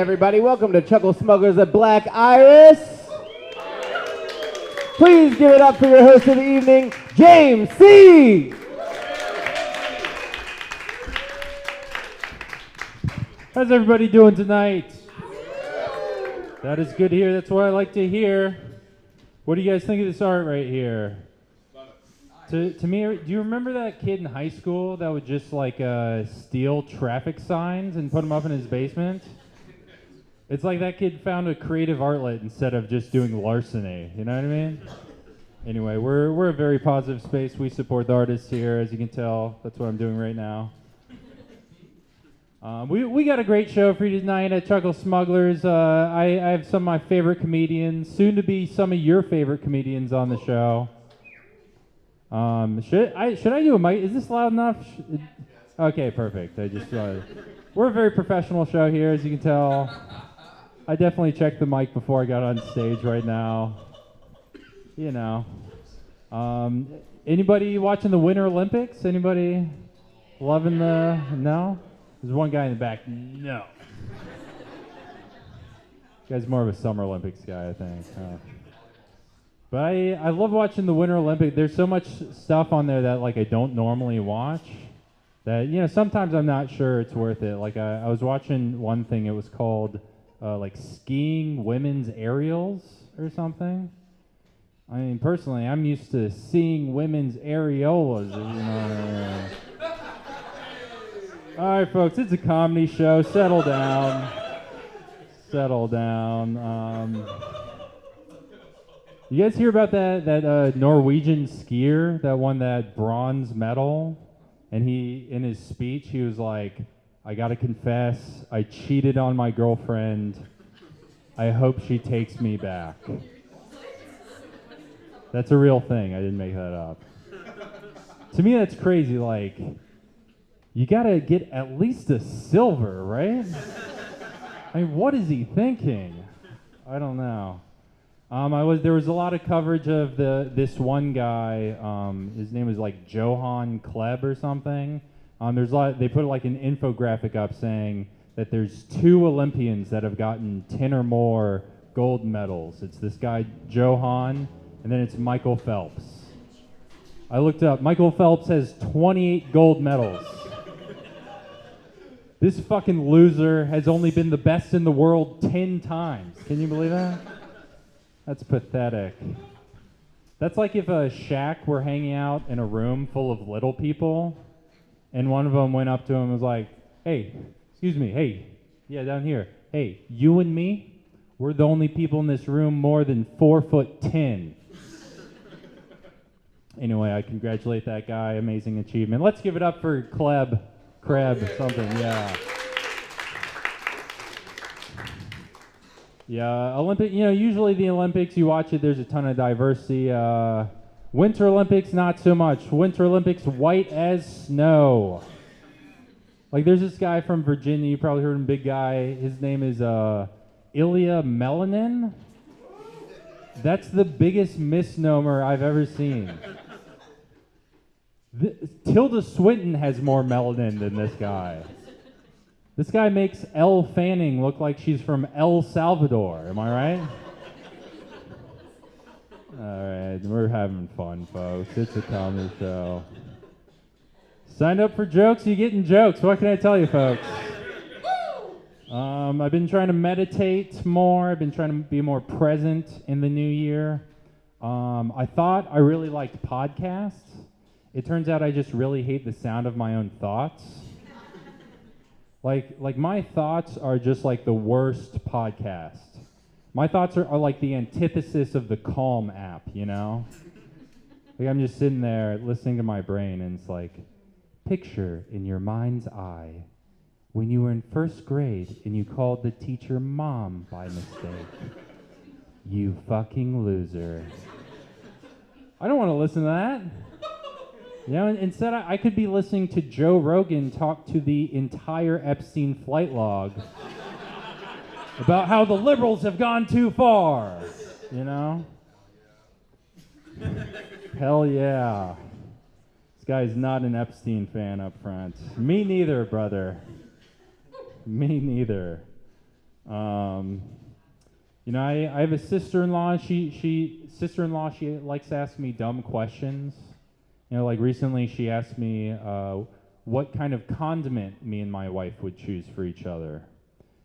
everybody. Welcome to Chuckle Smugglers at Black Iris. Please give it up for your host of the evening, James C. How's everybody doing tonight? That is good to hear. That's what I like to hear. What do you guys think of this art right here? To me, do you remember that kid in high school that would just like steal traffic signs and put them up in his basement? It's like that kid found a creative outlet instead of just doing larceny. You know what I mean? Anyway, we're a very positive space. We support the artists here, as you can tell. That's what I'm doing right now. We got a great show for you tonight at Chuckle Smugglers. I have some of my favorite comedians, soon to be some of your favorite comedians on the show. Should I do a mic? Is this loud enough? Okay, perfect. We're a very professional show here, as you can tell. I definitely checked the mic before I got on stage right now. You know. Anybody watching the Winter Olympics? Anybody loving the... No? There's one guy in the back. No. This guy's more of a Summer Olympics guy, I think. But I love watching the Winter Olympics. There's so much stuff on there that like I don't normally watch. That sometimes I'm not sure it's worth it. Like I was watching one thing. It was called like skiing women's aerials or something. I mean, personally, I'm used to seeing women's areolas. All right, folks, it's a comedy show. Settle down. Settle down. You guys hear about that Norwegian skier that won that bronze medal? And in his speech, he was like, I gotta confess, I cheated on my girlfriend. I hope she takes me back. That's a real thing. I didn't make that up. To me, that's crazy. Like, you gotta get at least a silver, right? I mean, what is he thinking? I don't know. There was a lot of coverage of this one guy. His name was like Johan Kleb or something. They put like an infographic up saying that there's 2 Olympians that have gotten 10 or more gold medals. It's this guy Johan, and then it's Michael Phelps. I looked up. Michael Phelps has 28 gold medals. This fucking loser has only been the best in the world 10 times. Can you believe that? That's pathetic. That's like if a Shaq were hanging out in a room full of little people, and one of them went up to him and was like, hey, excuse me, hey, yeah, down here. Hey, you and me, we're the only people in this room more than 4'10". Anyway, I congratulate that guy. Amazing achievement. Let's give it up for Kleb, something, yeah. Yeah, usually the Olympics, you watch it, there's a ton of diversity. Winter Olympics, not so much. Winter Olympics, white as snow. Like, there's this guy from Virginia, you probably heard him, big guy. His name is Emilie Erbland. That's the biggest misnomer I've ever seen. Tilda Swinton has more melanin than this guy. This guy makes Elle Fanning look like she's from El Salvador. Am I right? All right, we're having fun, folks. It's a comedy show. Signed up for jokes, you're getting jokes. What can I tell you, folks? I've been trying to meditate more. I've been trying to be more present in the new year. I thought I really liked podcasts. It turns out I just really hate the sound of my own thoughts. Like my thoughts are just like the worst podcast. My thoughts are like the antithesis of the Calm app, you know? Like I'm just sitting there listening to my brain and it's like, picture in your mind's eye when you were in first grade and you called the teacher mom by mistake. You fucking loser. I don't want to listen to that. Instead I could be listening to Joe Rogan talk to the entire Epstein flight log about how the liberals have gone too far, you know? Hell yeah. This guy's not an Epstein fan up front. Me neither, brother. Me neither. I have a sister-in-law. She likes to ask me dumb questions. Like recently she asked me what kind of condiment me and my wife would choose for each other.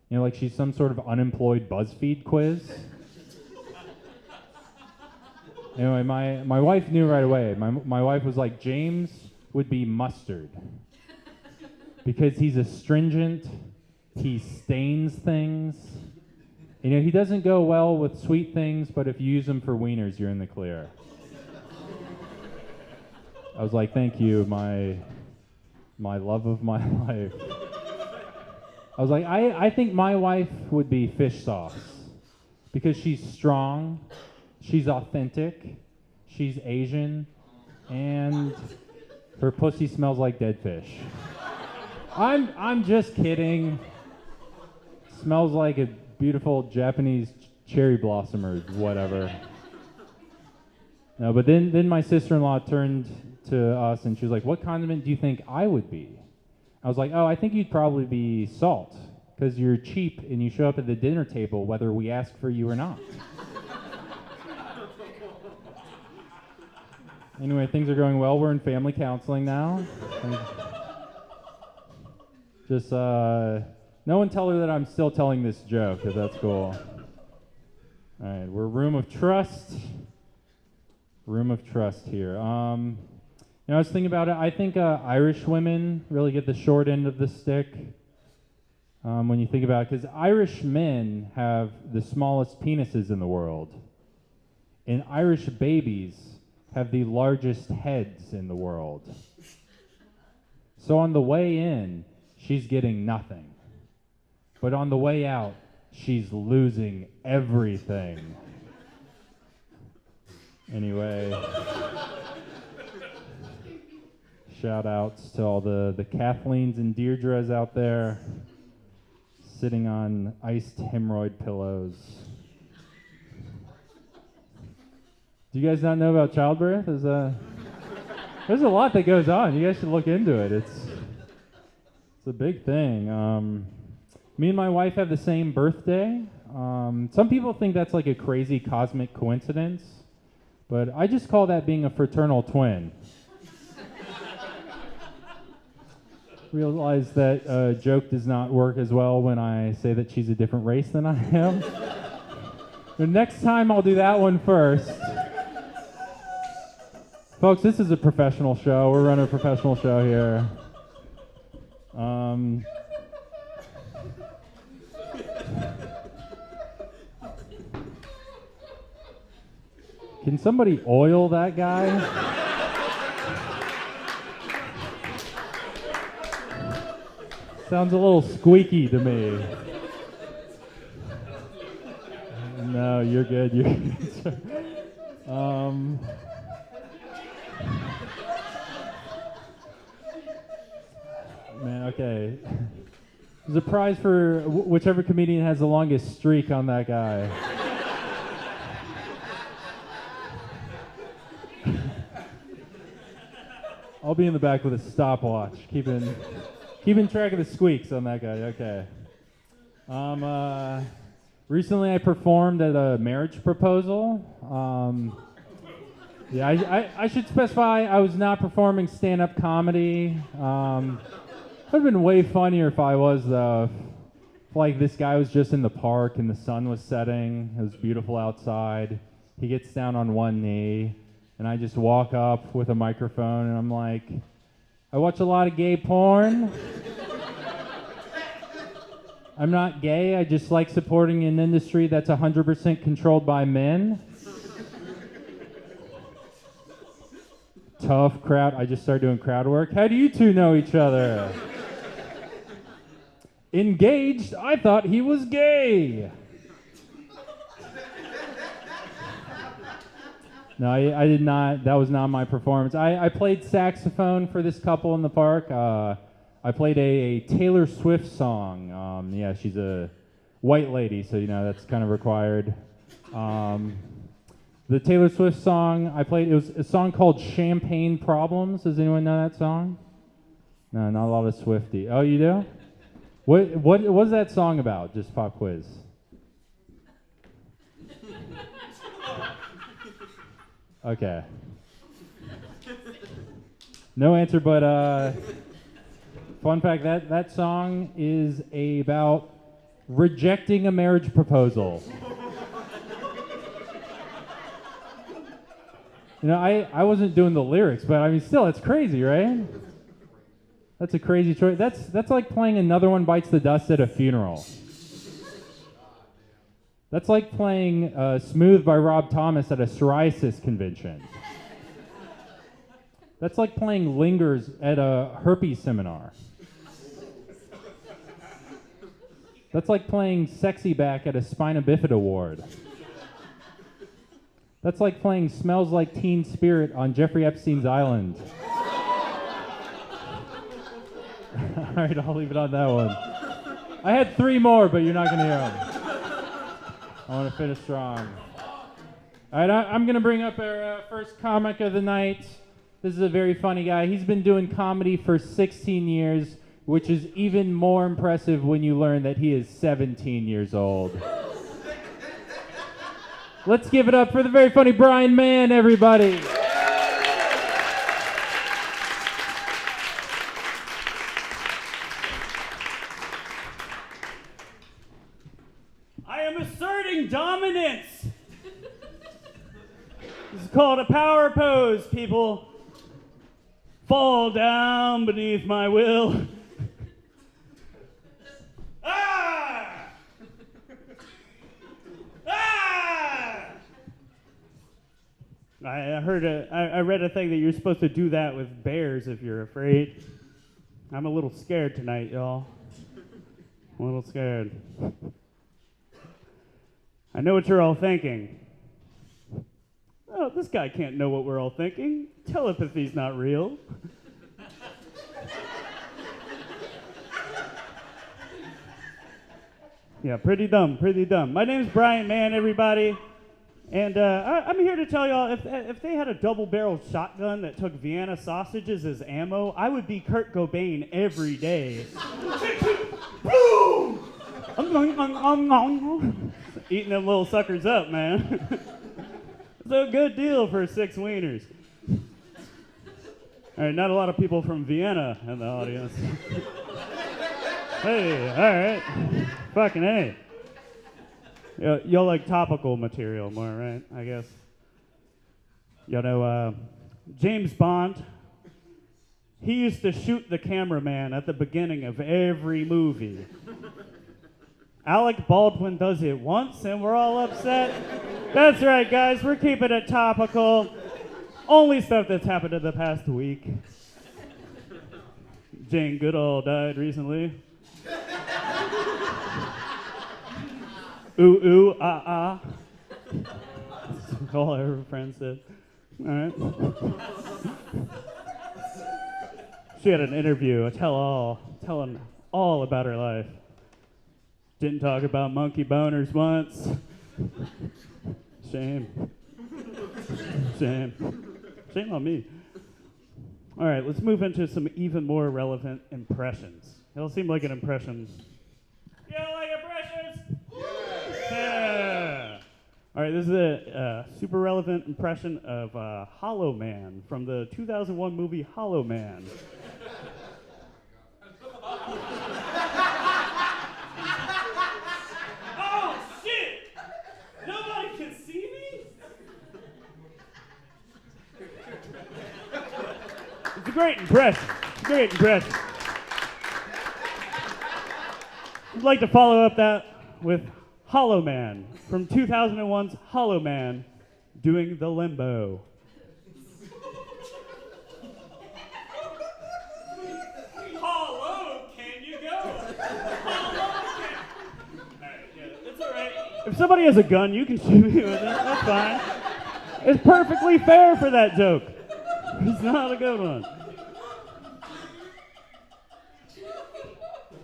Like she's some sort of unemployed BuzzFeed quiz. Anyway, my wife knew right away. My wife was like, James would be mustard. Because he's astringent, he stains things. He doesn't go well with sweet things, but if you use them for wieners, you're in the clear. I was like, thank you, my love of my life. I was like, I think my wife would be fish sauce. Because she's strong, she's authentic, she's Asian, and her pussy smells like dead fish. I'm just kidding. Smells like a beautiful Japanese cherry blossom or whatever. No, but then my sister-in-law turned to us and she was like, what condiment do you think I would be? I was like, oh, I think you'd probably be salt, because you're cheap and you show up at the dinner table whether we ask for you or not. Anyway, things are going well. We're in family counseling now. Just, no one tell her that I'm still telling this joke, if that's cool. All right, we're room of trust. Room of trust here. I was thinking about it. I think Irish women really get the short end of the stick when you think about it, because Irish men have the smallest penises in the world, and Irish babies have the largest heads in the world. So on the way in, she's getting nothing. But on the way out, she's losing everything. Anyway, shout outs to all the Kathleens and Deirdres out there sitting on iced hemorrhoid pillows. Do you guys not know about childbirth? There's a lot that goes on. You guys should look into it. It's a big thing. Me and my wife have the same birthday. Some people think that's like a crazy cosmic coincidence, but I just call that being a fraternal twin. Realize that joke does not work as well when I say that she's a different race than I am. The next time I'll do that one first. Folks, this is a professional show. We're running a professional show here. Can somebody oil that guy? Sounds a little squeaky to me. No, you're good. You're good. Man, okay. There's a prize for whichever comedian has the longest streak on that guy. I'll be in the back with a stopwatch, keeping track of the squeaks on that guy. Okay. Recently I performed at a marriage proposal. I should specify I was not performing stand-up comedy. It would have been way funnier if I was, though. If, like, this guy was just in the park and the sun was setting. It was beautiful outside. He gets down on one knee, and I just walk up with a microphone, and I'm like, I watch a lot of gay porn. I'm not gay. I just like supporting an industry that's 100% controlled by men. Tough crowd. I just started doing crowd work. How do you two know each other? Engaged? I thought he was gay. No, I did not. That was not my performance. I played saxophone for this couple in the park. I played a Taylor Swift song. Yeah, she's a white lady, so that's kind of required. The Taylor Swift song I played, it was a song called Champagne Problems. Does anyone know that song? No, not a lot of Swiftie. Oh, you do? What's that song about? Just pop quiz. Okay. No answer, but fun fact, that song is about rejecting a marriage proposal. You know, I wasn't doing the lyrics, but I mean, still, it's crazy, right? That's a crazy choice. That's like playing Another One Bites the Dust at a funeral. That's like playing Smooth by Rob Thomas at a psoriasis convention. That's like playing Lingers at a herpes seminar. That's like playing Sexy Back at a Spina Bifida award. That's like playing Smells Like Teen Spirit on Jeffrey Epstein's Island. All right, I'll leave it on that one. I had 3 more, but you're not going to hear them. I want to finish strong. All right, I'm going to bring up our first comic of the night. This is a very funny guy. He's been doing comedy for 16 years, which is even more impressive when you learn that he is 17 years old. Let's give it up for the very funny Brian Mann, everybody. I am asserting dominance. This is called a power pose, people. Fall down beneath my will. Ah! Ah! I read a thing that you're supposed to do that with bears if you're afraid. I'm a little scared tonight, y'all. I'm a little scared. I know what you're all thinking. Oh, this guy can't know what we're all thinking. Telepathy's not real. Yeah, pretty dumb, pretty dumb. My name's Brian Mann, everybody. And I'm here to tell y'all, if they had a double-barreled shotgun that took Vienna sausages as ammo, I would be Kurt Cobain every day. Boom! Eating them little suckers up, man. It's a good deal for 6 wieners. All right, not a lot of people from Vienna in the audience. Hey, all right. Fucking A. Y'all like topical material more, right? I guess. Y'all know James Bond. He used to shoot the cameraman at the beginning of every movie. Alec Baldwin does it once and we're all upset. That's right, guys. We're keeping it topical. Only stuff that's happened in the past week. Jane Goodall died recently. Ooh, ooh, ah, ah. That's all her friends said. All right. She had an interview, a tell-all, telling all about her life. Didn't talk about monkey boners once. Shame. Shame. Shame on me. All right, let's move into some even more relevant impressions. It'll seem like an impression. You don't like impressions? Yeah. All right, this is a super relevant impression of Hollow Man from the 2001 movie Hollow Man. Oh, shit! Nobody can see me? It's a great impression. It's a great impression. I'd like to follow up that with Hollow Man from 2001's Hollow Man doing the limbo. Hollow, can you go? Hollow, can... All right, yeah, it's all right. If somebody has a gun, you can shoot me with it. That's fine. It's perfectly fair for that joke. It's not a good one.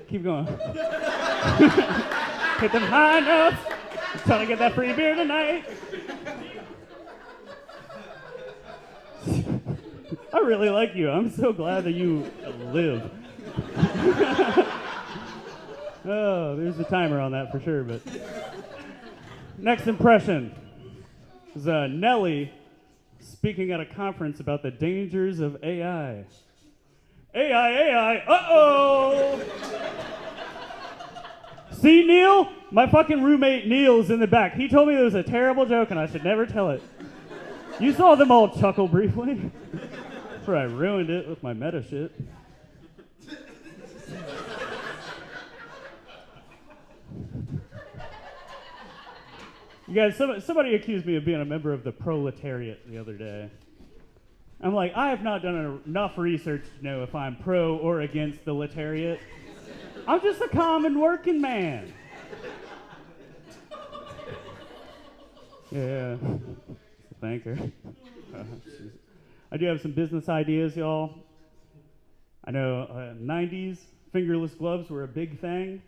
Keep going. Hit them high notes. I'm trying to get that free beer tonight. I really like you. I'm so glad that you live. Oh, there's a timer on that for sure, but. Next impression is Nellie speaking at a conference about the dangers of AI. AI, uh-oh! See, Neil? My fucking roommate Neil's in the back. He told me it was a terrible joke and I should never tell it. You saw them all chuckle briefly before I ruined it with my meta shit. You guys, somebody accused me of being a member of the proletariat the other day. I'm like, I have not done enough research to know if I'm pro or against the letariat. I'm just a common working man. Yeah, thank her. I do have some business ideas, y'all. I know 90s, fingerless gloves were a big thing,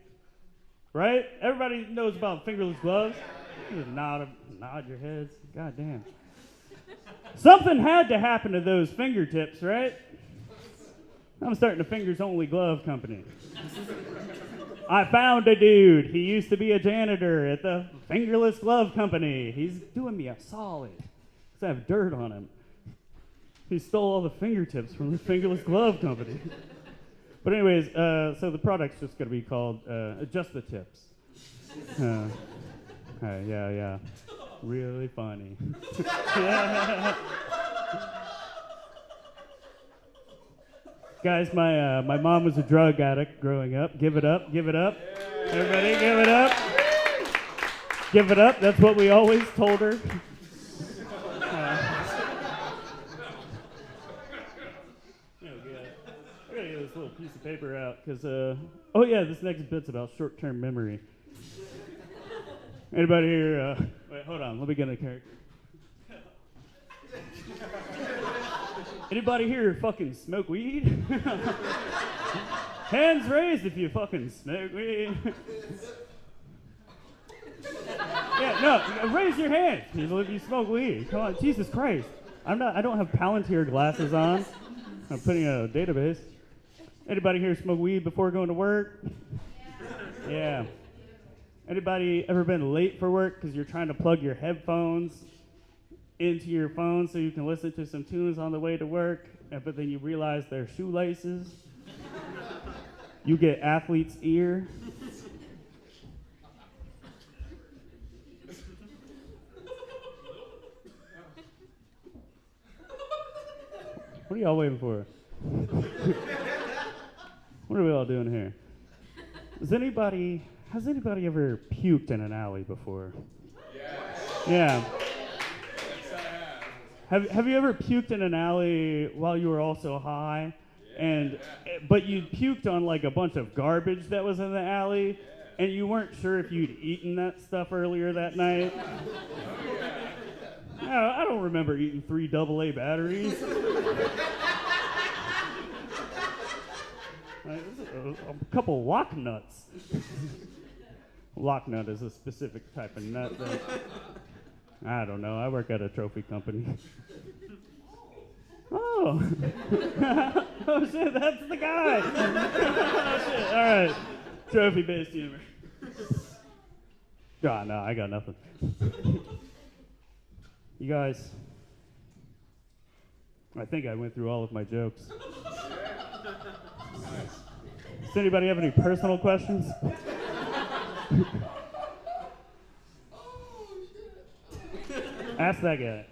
right? Everybody knows about fingerless gloves. Just nod your heads. God damn. Something had to happen to those fingertips, right? I'm starting a fingers-only glove company. I found a dude. He used to be a janitor at the fingerless glove company. He's doing me a solid. Because I have dirt on him. He stole all the fingertips from the fingerless glove company. But anyways, so the product's just going to be called Just the Tips. Yeah. Really funny. Guys, my mom was a drug addict growing up. Give it up. Everybody, give it up. Give it up. That's what we always told her. I gotta get this little piece of paper out because, oh yeah, this next bit's about short-term memory. Anybody here, wait, hold on, let me get in a character. Anybody here fucking smoke weed? Hands raised if you fucking smoke weed. Yeah, no, raise your hand if you smoke weed. Come on, Jesus Christ. I don't have Palantir glasses on. I'm putting a database. Anybody here smoke weed before going to work? Yeah. Anybody ever been late for work because you're trying to plug your headphones into your phone so you can listen to some tunes on the way to work, but then you realize they're shoelaces? You get athlete's ear. What are y'all waiting for? What are we all doing here? Has anybody ever puked in an alley before? Yes. Yeah. Yes, I have you ever puked in an alley while you were also high? Yeah. But you puked on like a bunch of garbage that was in the alley, yeah. And you weren't sure if you'd eaten that stuff earlier that night? Oh, yeah. I don't remember eating 3 AA batteries. A couple lock nuts. Lock nut is a specific type of nut that, I don't know, I work at a trophy company. Oh. Oh shit, that's the guy. Oh shit, alright. Trophy-based humor. God, no, I got nothing. You guys, I think I went through all of my jokes. Does anybody have any personal questions? Ask that guy.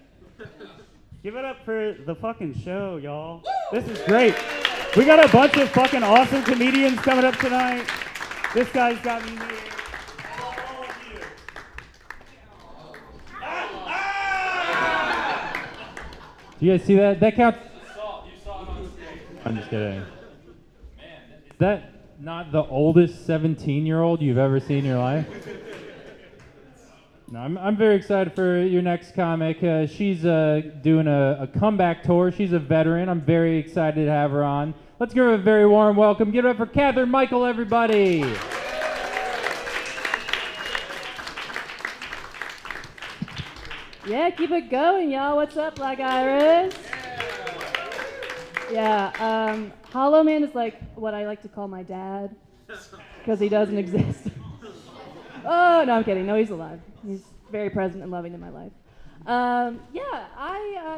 Give it up for the fucking show, y'all. This is great. We got a bunch of fucking awesome comedians coming up tonight. This guy's got me here. All of you. Do you guys see that? That counts. You saw it on stage. I'm just kidding. Man, is that not the oldest 17-year-old you've ever seen in your life? No, I'm very excited for your next comic. She's doing a comeback tour. She's a veteran. I'm very excited to have her on. Let's give her a very warm welcome. Give it up for Kathryn Michael, everybody. Yeah, keep it going, y'all. What's up, Black Iris? Yeah, Hollow Man is like what I like to call my dad. because he doesn't exist. Oh, no, I'm kidding. No, he's alive. He's very present and loving in my life.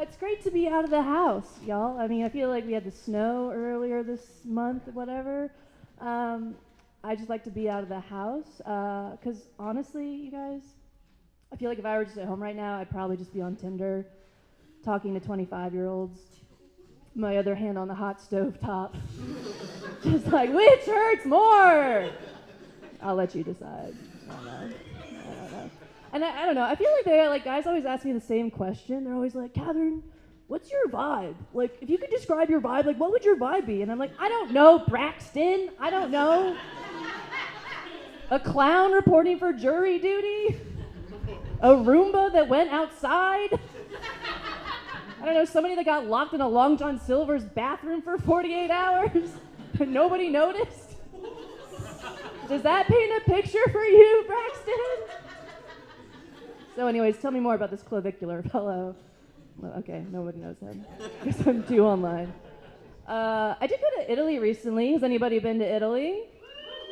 It's great to be out of the house, y'all. I mean, I feel like we had the snow earlier this month, whatever. I just like to be out of the house, because honestly, you guys, I feel like if I were just at home right now, I'd probably just be on Tinder, talking to 25-year-olds, my other hand on the hot stove top, just like, which hurts more? I'll let you decide. I don't know. And I don't know, I feel like guys always ask me the same question. They're always like, Kathryn, what's your vibe? Like, if you could describe your vibe, like, what would your vibe be? And I'm like, I don't know, Braxton. I don't know. A clown reporting for jury duty? A Roomba that went outside? I don't know, somebody that got locked in a Long John Silver's bathroom for 48 hours and nobody noticed? Does that paint a picture for you, Braxton? So anyways, tell me more about this clavicular fellow. Well, okay, nobody knows him. Guess I'm too online. I did go to Italy recently. Has anybody been to Italy?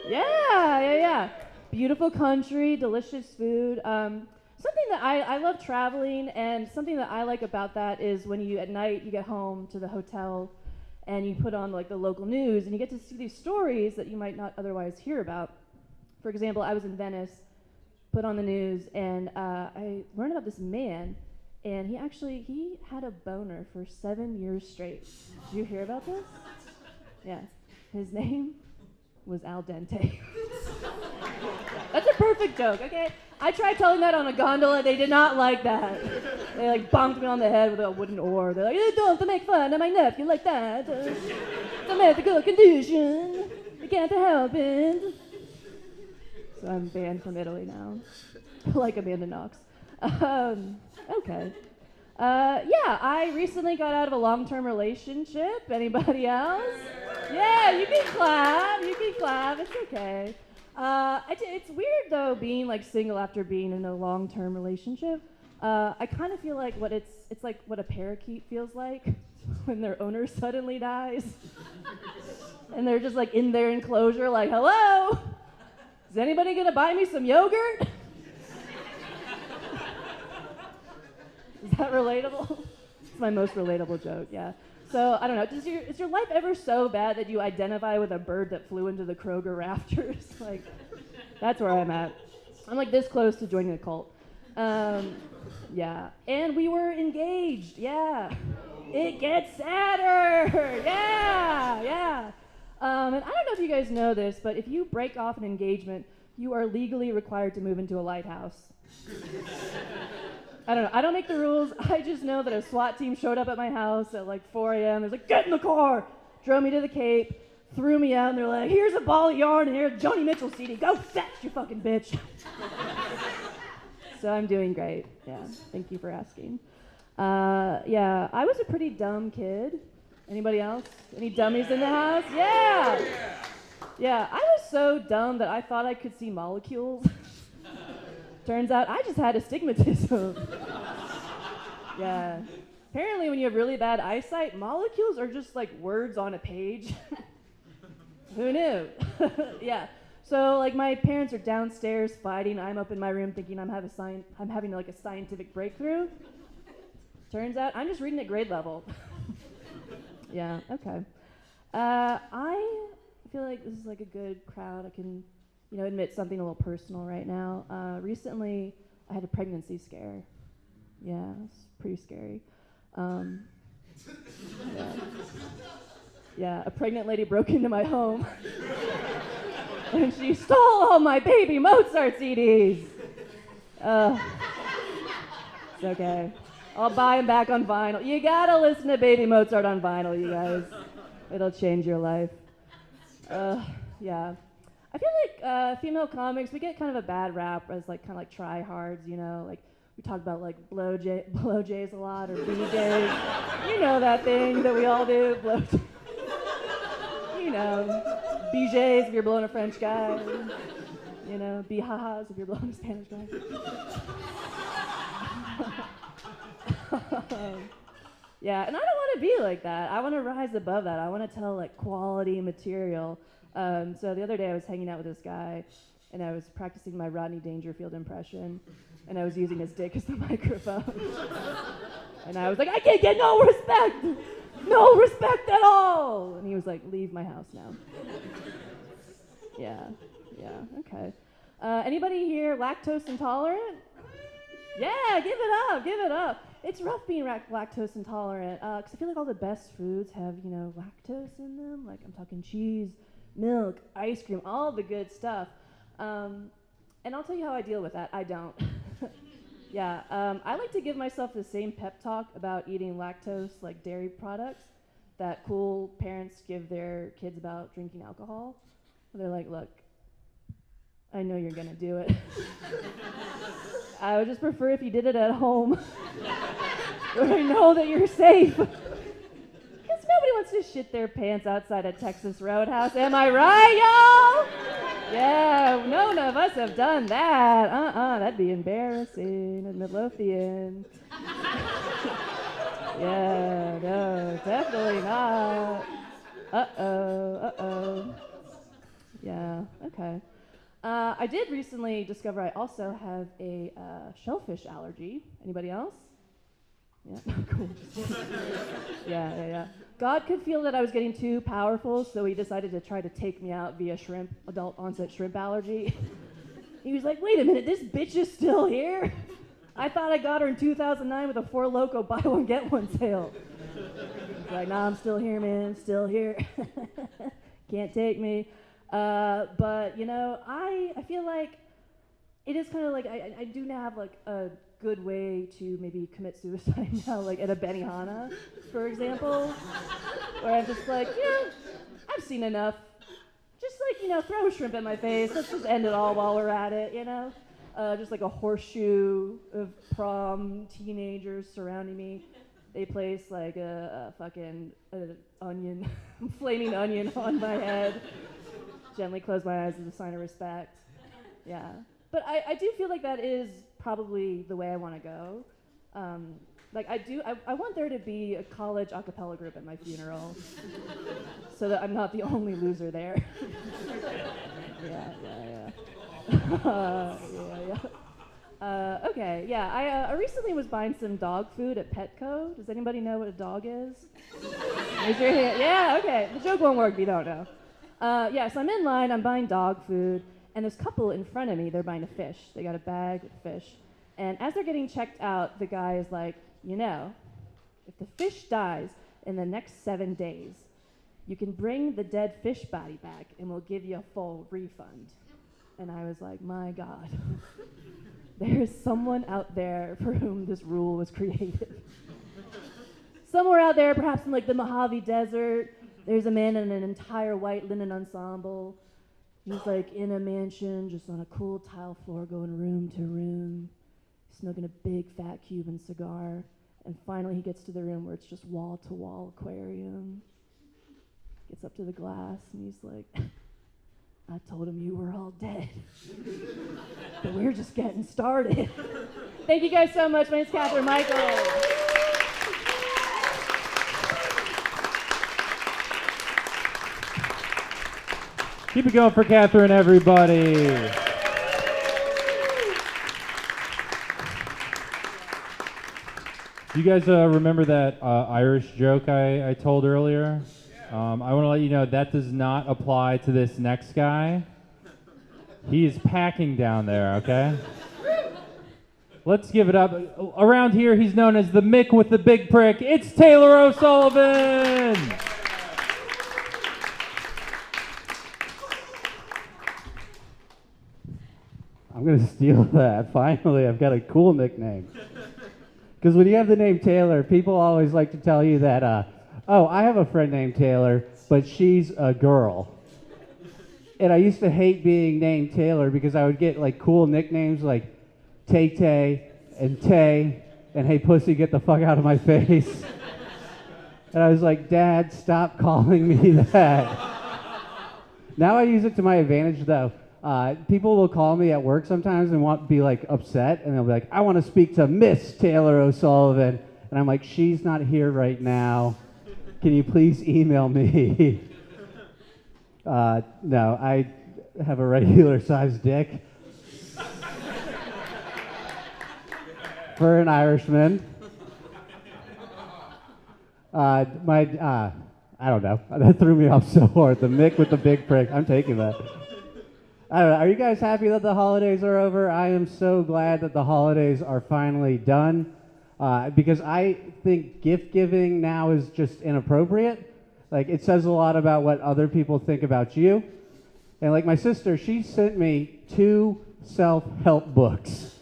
Yeah. Beautiful country, delicious food. Something that I love traveling, and something that I like about that is when you, at night, you get home to the hotel and you put on like the local news and you get to see these stories that you might not otherwise hear about. For example, I was in Venice, put on the news, and I learned about this man, and he had a boner for 7 years straight. Did you hear about this? Yeah. His name was Al Dente. That's a perfect joke, okay? I tried telling that on a gondola. They did not like that. They like bonked me on the head with a wooden oar. They're like, you don't make fun of my nephew like that. It's a medical condition. You can't help it. So I'm banned from Italy now. Like Amanda Knox. Okay. I recently got out of a long-term relationship. Anybody else? Yeah, you can clap. It's okay. It's weird though being like single after being in a long-term relationship. I kind of feel like it's like what a parakeet feels like when their owner suddenly dies, and they're just like in their enclosure, like, hello, is anybody gonna buy me some yogurt? Is that relatable? It's my most relatable joke, yeah. So, I don't know, is your life ever so bad that you identify with a bird that flew into the Kroger rafters? Like, that's where I'm at. I'm like this close to joining a cult. Yeah, and we were engaged, yeah. It gets sadder, yeah. And I don't know if you guys know this, but if you break off an engagement, you are legally required to move into a lighthouse. I don't know. I don't make the rules. I just know that a SWAT team showed up at my house at like 4 a.m. They're like, get in the car. Drove me to the Cape, threw me out, and they're like, here's a ball of yarn and here's a Joni Mitchell CD. Go fetch, you fucking bitch. So I'm doing great. Yeah, thank you for asking. I was a pretty dumb kid. Anybody else? Any dummies in the house? Yeah. Yeah, I was so dumb that I thought I could see molecules. Turns out I just had astigmatism. Yeah. Apparently when you have really bad eyesight, molecules are just like words on a page. Who knew? Yeah. So like my parents are downstairs fighting. I'm up in my room thinking I'm having like a scientific breakthrough. Turns out I'm just reading at grade level. Yeah, okay. I feel like this is like a good crowd. I can admit something a little personal right now. Recently, I had a pregnancy scare. Yeah, it's pretty scary. Yeah, a pregnant lady broke into my home. And she stole all my baby Mozart CDs. It's okay. I'll buy them back on vinyl. You gotta listen to Baby Mozart on vinyl, you guys. It'll change your life. Yeah. I feel like female comics, we get kind of a bad rap as like kind of like try-hards, like we talk about like blow jays a lot or BJs. You know that thing that we all do, BJs if you're blowing a French guy, B-ha-has if you're blowing a Spanish guy. Yeah, and I don't want to be like that. I want to rise above that. I want to tell like quality material. So the other day I was hanging out with this guy, and I was practicing my Rodney Dangerfield impression, and I was using his dick as the microphone. And I was like, I can't get no respect at all. And he was like, leave my house now. Yeah, okay. Anybody here lactose intolerant? Yeah, give it up. It's rough being lactose intolerant, because I feel like all the best foods have, lactose in them. Like, I'm talking cheese, milk, ice cream, all the good stuff. And I'll tell you how I deal with that. I don't. Yeah, I like to give myself the same pep talk about eating lactose, like dairy products, that cool parents give their kids about drinking alcohol. They're like, look, I know you're gonna do it. I would just prefer if you did it at home, where I know that you're safe. Because nobody wants to shit their pants outside a Texas Roadhouse, am I right, y'all? Yeah, none of us have done that. That'd be embarrassing at Midlothian. Yeah, no, definitely not. Uh-oh. Yeah, okay. I did recently discover I also have a shellfish allergy. Anybody else? Yeah, cool. Yeah. God could feel that I was getting too powerful, so he decided to try to take me out via adult onset shrimp allergy. He was like, wait a minute, this bitch is still here? I thought I got her in 2009 with a 4 Loko buy one, get one sale. He's like, nah, I'm still here, man, still here. Can't take me. But, I feel like it is kind of like, I do now have like a good way to maybe commit suicide now, like at a Benihana, for example, where I'm just like, I've seen enough. Just like, throw a shrimp in my face. Let's just end it all while we're at it, Just like a horseshoe of prom teenagers surrounding me. They place like a fucking onion, flaming onion on my head. Gently close my eyes as a sign of respect. Yeah. But I do feel like that is probably the way I want to go. I want there to be a college a cappella group at my funeral so that I'm not the only loser there. Okay, yeah, I recently was buying some dog food at Petco. Does anybody know what a dog is? Raise your hand. Yeah, okay. The joke won't work if you don't know. So I'm in line, I'm buying dog food, and this couple in front of me, they're buying a fish. They got a bag with fish. And as they're getting checked out, the guy is like, if the fish dies in the next 7 days, you can bring the dead fish body back and we'll give you a full refund. And I was like, my God, there is someone out there for whom this rule was created. Somewhere out there, perhaps in like the Mojave Desert, there's a man in an entire white linen ensemble. He's like in a mansion, just on a cool tile floor, going room to room, smoking a big fat Cuban cigar. And finally he gets to the room where it's just wall-to-wall aquarium. Gets up to the glass and he's like, I told him you were all dead. But we're just getting started. Thank you guys so much. My name's Kathryn Michael. Keep it going for Kathryn, everybody. Do you guys remember that Irish joke I told earlier? I want to let you know that does not apply to this next guy. He is packing down there, okay? Let's give it up. Around here, he's known as the Mick with the big prick. It's Taylor O'Sullivan. I'm going to steal that. Finally, I've got a cool nickname. Because when you have the name Taylor, people always like to tell you that, I have a friend named Taylor, but she's a girl. And I used to hate being named Taylor because I would get like cool nicknames like Tay-Tay and Tay and Hey Pussy, get the fuck out of my face. And I was like, Dad, stop calling me that. Now I use it to my advantage though. People will call me at work sometimes and be like upset, and they'll be like, I want to speak to Miss Taylor O'Sullivan. And I'm like, she's not here right now. Can you please email me? No, I have a regular sized dick. For an Irishman. I don't know. That threw me off so hard. The Mick with the big prick. I'm taking that. I don't know. Are you guys happy that the holidays are over? I am so glad that the holidays are finally done. Because I think gift giving now is just inappropriate. Like, it says a lot about what other people think about you. And like my sister, she sent me 2 self-help books.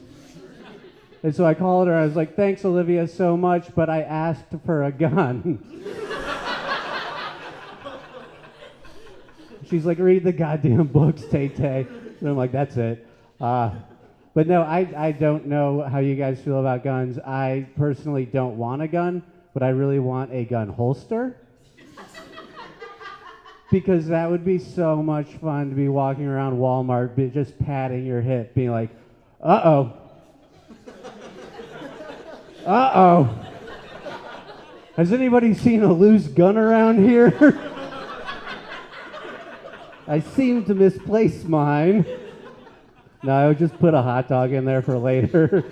And so I called her, I was like, thanks, Olivia, so much, but I asked for a gun. She's like, read the goddamn books, Tay-Tay. And I'm like, that's it. But no, I don't know how you guys feel about guns. I personally don't want a gun, but I really want a gun holster. Because that would be so much fun to be walking around Walmart, just patting your hip, being like, uh-oh. Uh-oh. Has anybody seen a loose gun around here? I seem to misplace mine. No, I would just put a hot dog in there for later.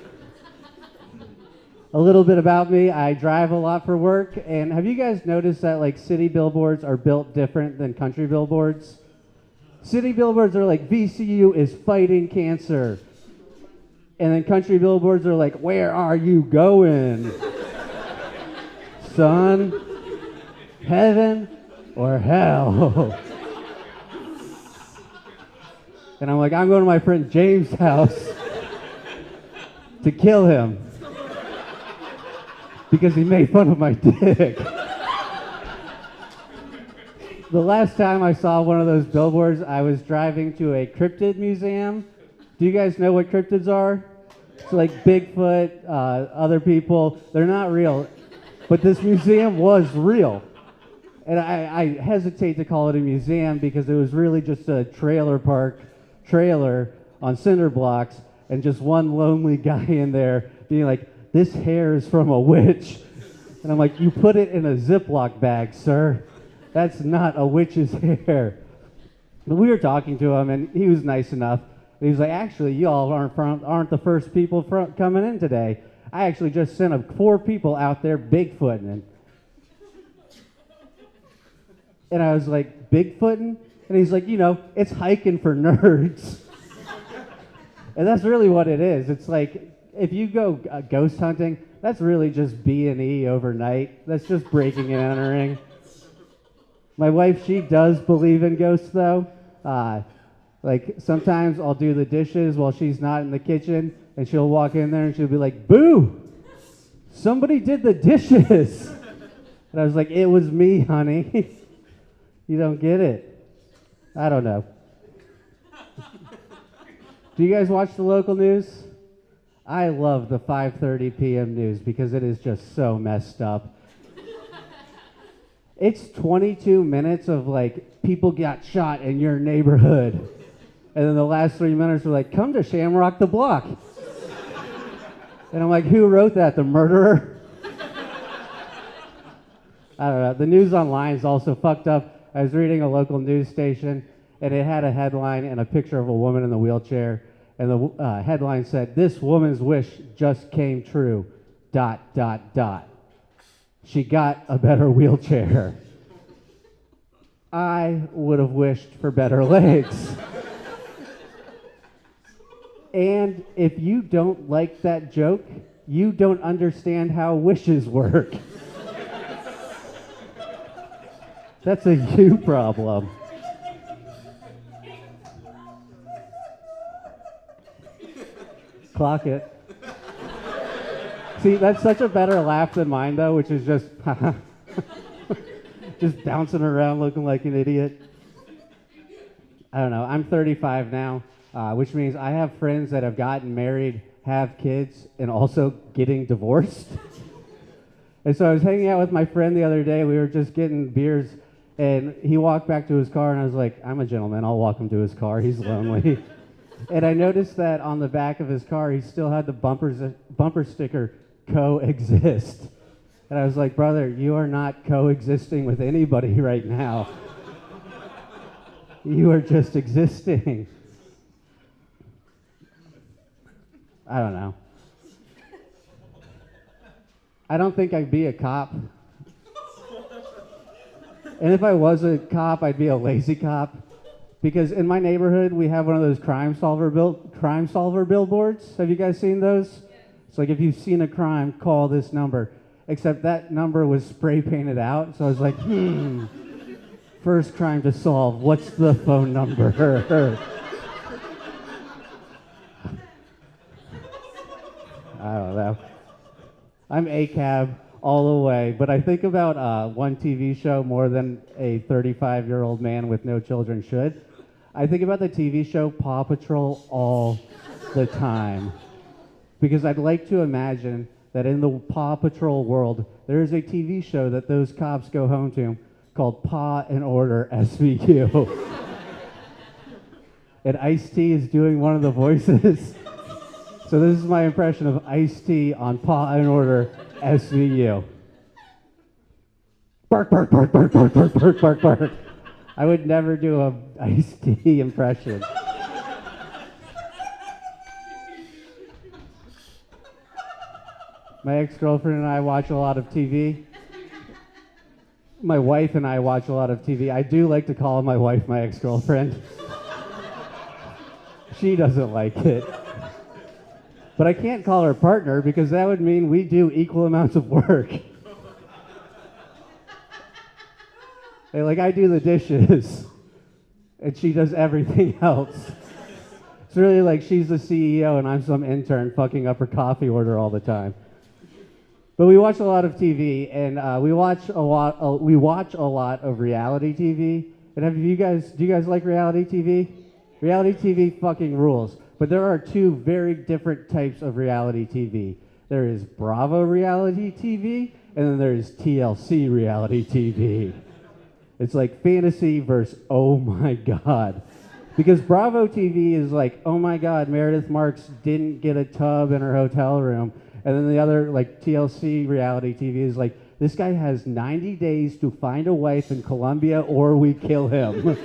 A little bit about me, I drive a lot for work, and have you guys noticed that like city billboards are built different than country billboards? City billboards are like, VCU is fighting cancer. And then country billboards are like, where are you going? Son, heaven, or hell? And I'm like, I'm going to my friend James' house to kill him because he made fun of my dick. The last time I saw one of those billboards, I was driving to a cryptid museum. Do you guys know what cryptids are? It's like Bigfoot, other people. They're not real, but this museum was real. And I hesitate to call it a museum because it was really just a trailer park trailer on cinder blocks and just one lonely guy in there being like, this hair is from a witch. And I'm like, you put it in a Ziploc bag, sir. That's not a witch's hair. But we were talking to him and he was nice enough. And he was like, actually, you all aren't the first people coming in today. I actually just sent 4 people out there Bigfooting. And I was like, Bigfooting? And he's like, you know, it's hiking for nerds. And that's really what it is. It's like, if you go ghost hunting, that's really just B&E overnight. That's just breaking and entering. My wife, she does believe in ghosts, though. Like, sometimes I'll do the dishes while she's not in the kitchen, and she'll walk in there and she'll be like, boo! Somebody did the dishes! And I was like, it was me, honey. You don't get it. I don't know. Do you guys watch the local news? I love the 5:30 p.m. news because it is just so messed up. It's 22 minutes of like, people got shot in your neighborhood. And then the last 3 minutes are like, come to Shamrock the Block. And I'm like, who wrote that? The murderer? I don't know. The news online is also fucked up. I was reading a local news station, and it had a headline and a picture of a woman in the wheelchair. And the headline said, this woman's wish just came true, ... She got a better wheelchair. I would have wished for better legs. And if you don't like that joke, you don't understand how wishes work. That's a you problem. Clock it. See, that's such a better laugh than mine, though, which is just just bouncing around looking like an idiot. I don't know. I'm 35 now, which means I have friends that have gotten married, have kids, and also getting divorced. And so I was hanging out with my friend the other day. We were just getting beers, and he walked back to his car, and I was like, I'm a gentleman. I'll walk him to his car. He's lonely. And I noticed that on the back of his car, he still had the bumper sticker, coexist. And I was like, brother, you are not coexisting with anybody right now. You are just existing. I don't know. I don't think I'd be a cop. And if I was a cop, I'd be a lazy cop. Because in my neighborhood, we have one of those crime solver billboards. Have you guys seen those? It's like, if you've seen a crime, call this number. Except that number was spray painted out. So I was like, first crime to solve. What's the phone number? I don't know. I'm ACAB all the way, but I think about one TV show more than a 35-year-old man with no children should. I think about the TV show Paw Patrol all the time. Because I'd like to imagine that in the Paw Patrol world, there is a TV show that those cops go home to called Paw and Order SVU. And Ice-T is doing one of the voices. So this is my impression of Ice-T on Paw and Order SVU. Bark, bark, bark, bark, bark, bark, bark, bark, bark. I would never do a Ice-T impression. My ex-girlfriend and I watch a lot of TV. My wife and I watch a lot of TV. I do like to call my wife my ex-girlfriend. She doesn't like it. But I can't call her partner because that would mean we do equal amounts of work. Like, I do the dishes, and she does everything else. It's really like she's the CEO and I'm some intern fucking up her coffee order all the time. But we watch a lot of TV, and we watch a lot of reality TV. And do you guys like reality TV? Reality TV fucking rules. But there are two very different types of reality TV. There is Bravo reality TV, and then there's TLC reality TV. It's like fantasy versus oh my God. Because Bravo TV is like, oh my God, Meredith Marks didn't get a tub in her hotel room. And then the other, like, TLC reality TV is like, this guy has 90 days to find a wife in Colombia or we kill him.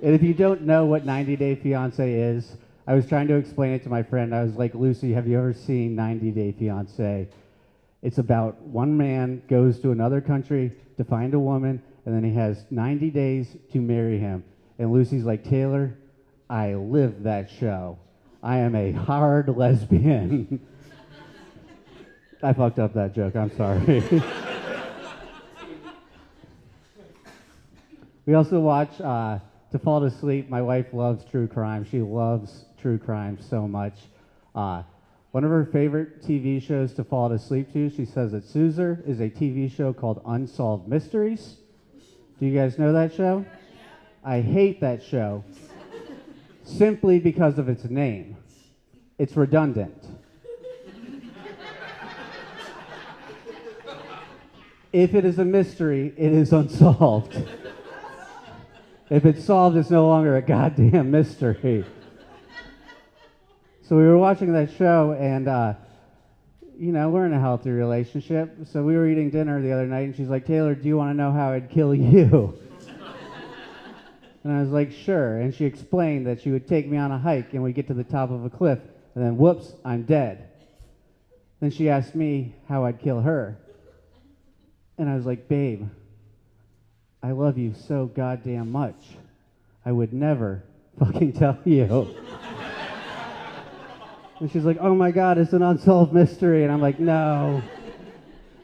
And if you don't know what 90 Day Fiancé is, I was trying to explain it to my friend. I was like, Lucy, have you ever seen 90 Day Fiancé? It's about one man goes to another country to find a woman, and then he has 90 days to marry him. And Lucy's like, Taylor, I live that show. I am a hard lesbian. I fucked up that joke, I'm sorry. We also watch to fall to sleep. My wife loves true crime. She loves true crime so much. One of her favorite TV shows to fall to sleep to, she says that Suzer is a TV show called Unsolved Mysteries. Do you guys know that show? I hate that show simply because of its name. It's redundant. If it is a mystery, it is unsolved. If it's solved, it's no longer a goddamn mystery. So we were watching that show, and, we're in a healthy relationship. So we were eating dinner the other night, and she's like, Taylor, do you want to know how I'd kill you? And I was like, sure. And she explained that she would take me on a hike, and we'd get to the top of a cliff, and then, whoops, I'm dead. Then she asked me how I'd kill her. And I was like, babe, I love you so goddamn much. I would never fucking tell you. And she's like, oh my God, it's an unsolved mystery. And I'm like, no,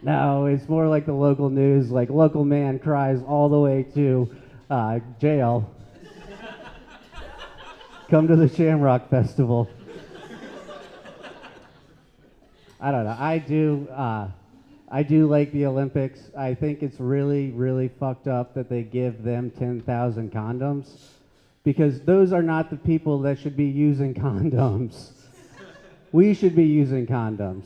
it's more like the local news, like local man cries all the way to jail. Come to the Shamrock Festival. I don't know. I do like the Olympics. I think it's really, really fucked up that they give them 10,000 condoms, because those are not the people that should be using condoms. We should be using condoms.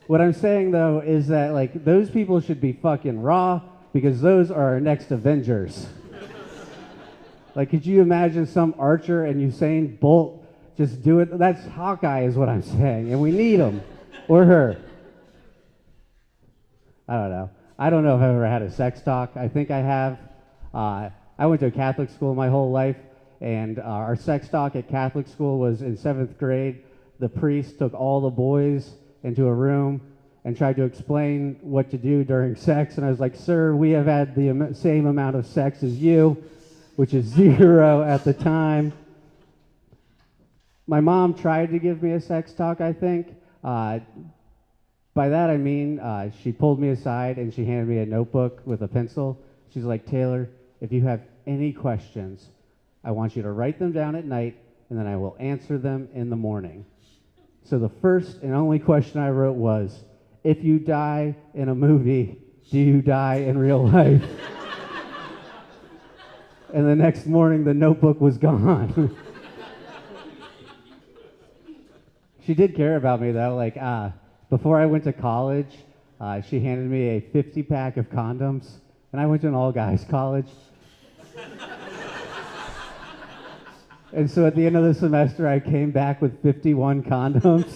What I'm saying, though, is that, like, those people should be fucking raw, because those are our next Avengers. Like, could you imagine some Archer and Usain Bolt just do it? That's Hawkeye is what I'm saying, and we need him. Or her. I don't know. I don't know if I've ever had a sex talk. I think I have. I went to a Catholic school my whole life, and our sex talk at Catholic school was in 7th grade. The priest took all the boys into a room and tried to explain what to do during sex, and I was like, sir, we have had the same amount of sex as you, which is 0 at the time. My mom tried to give me a sex talk, I think. By that I mean she pulled me aside and she handed me a notebook with a pencil. She's like, Taylor, if you have any questions, I want you to write them down at night and then I will answer them in the morning. So the first and only question I wrote was, if you die in a movie, do you die in real life? And the next morning the notebook was gone. She did care about me though. Like before I went to college, she handed me a 50-pack of condoms, and I went to an all-guys college. And so at the end of the semester, I came back with 51 condoms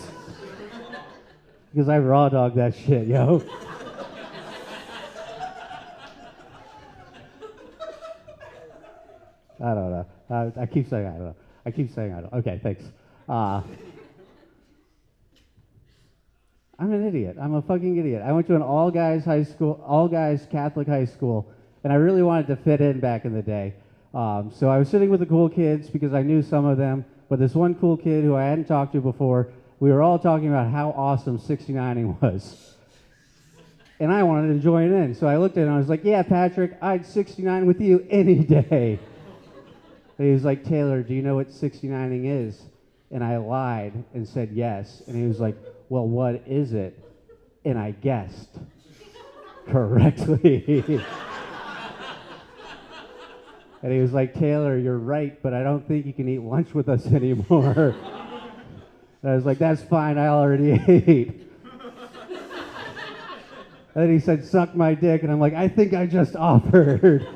because I raw dogged that shit, yo. I don't know. I keep saying I don't know. I keep saying I don't. Okay, thanks. I'm an idiot. I'm a fucking idiot. I went to an all-guys high school, all-guys Catholic high school, and I really wanted to fit in back in the day. So I was sitting with the cool kids because I knew some of them, but this one cool kid who I hadn't talked to before, we were all talking about how awesome 69ing was. And I wanted to join in. So I looked at him and I was like, yeah, Patrick, I'd 69 with you any day. And he was like, Taylor, do you know what 69ing is? And I lied and said yes. And he was like, well, what is it? And I guessed correctly. And he was like, Taylor, you're right, but I don't think you can eat lunch with us anymore. And I was like, that's fine, I already ate. And then he said, suck my dick, and I'm like, I think I just offered.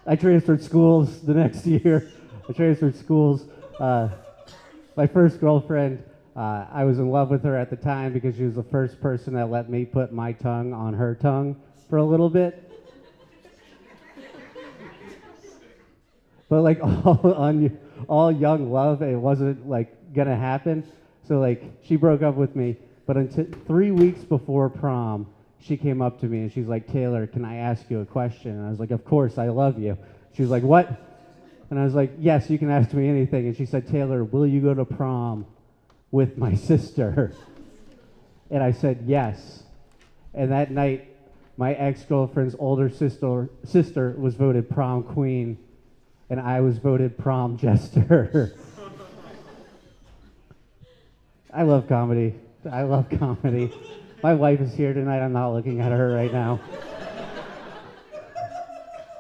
I transferred schools the next year. I transferred schools. My first girlfriend, I was in love with her at the time because she was the first person that let me put my tongue on her tongue for a little bit. But like all young love, it wasn't like gonna happen. So like she broke up with me, but until 3 weeks before prom, she came up to me and she's like, Taylor, can I ask you a question? And I was like, of course, I love you. She was like, what? And I was like, yes, you can ask me anything. And she said, Taylor, will you go to prom with my sister? And I said, yes. And that night, my ex-girlfriend's older sister was voted prom queen, and I was voted prom jester. I love comedy. I love comedy. My wife is here tonight. I'm not looking at her right now.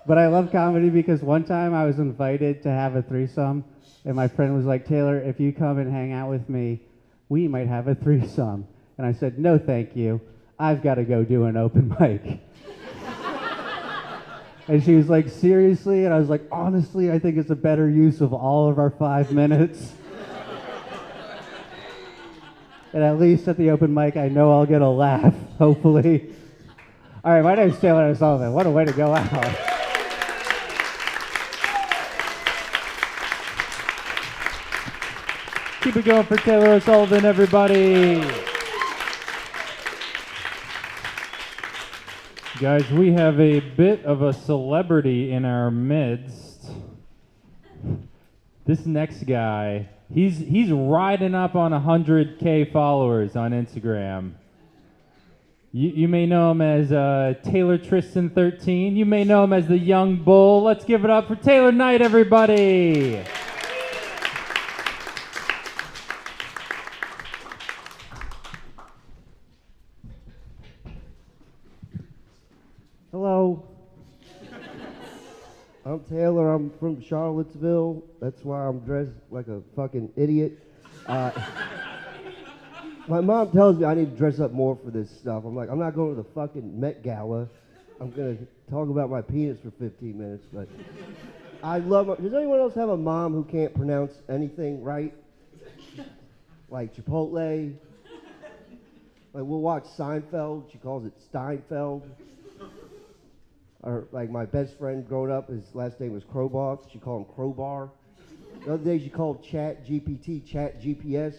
But I love comedy because one time I was invited to have a threesome, and my friend was like, Taylor, if you come and hang out with me, we might have a threesome. And I said, no, thank you. I've got to go do an open mic. And she was like, seriously? And I was like, honestly, I think it's a better use of all of our 5 minutes. And at least at the open mic, I know I'll get a laugh, hopefully. All right, my name's Taylor O'Sullivan. What a way to go out. Keep it going for Taylor O'Sullivan, everybody. Guys, we have a bit of a celebrity in our midst. This next guy, he's riding up on 100K followers on Instagram. You may know him as Taylor Tristan 13. You may know him as the Young Bull. Let's give it up for Taylor Knight, everybody. Hello. I'm Taylor. I'm from Charlottesville. That's why I'm dressed like a fucking idiot. My mom tells me I need to dress up more for this stuff. I'm like, I'm not going to the fucking Met Gala. I'm going to talk about my penis for 15 minutes. But I love my... Does anyone else have a mom who can't pronounce anything right? Like Chipotle. Like we'll watch Seinfeld. She calls it Steinfeld. Or like my best friend growing up, his last name was Crowbar. She called him Crowbar. The other day she called Chat GPT Chat GPS.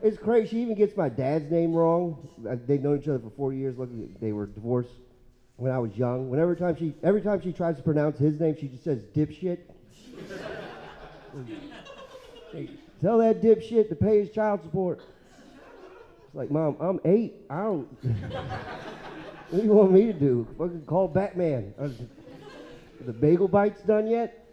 It's crazy. She even gets my dad's name wrong. They've known each other for 4 years. Look, they were divorced when I was young. Every time she tries to pronounce his name, she just says dipshit. Hey, tell that dipshit to pay his child support. It's like, Mom, I'm 8. I don't. What do you want me to do? Fucking call Batman. The bagel bites done yet?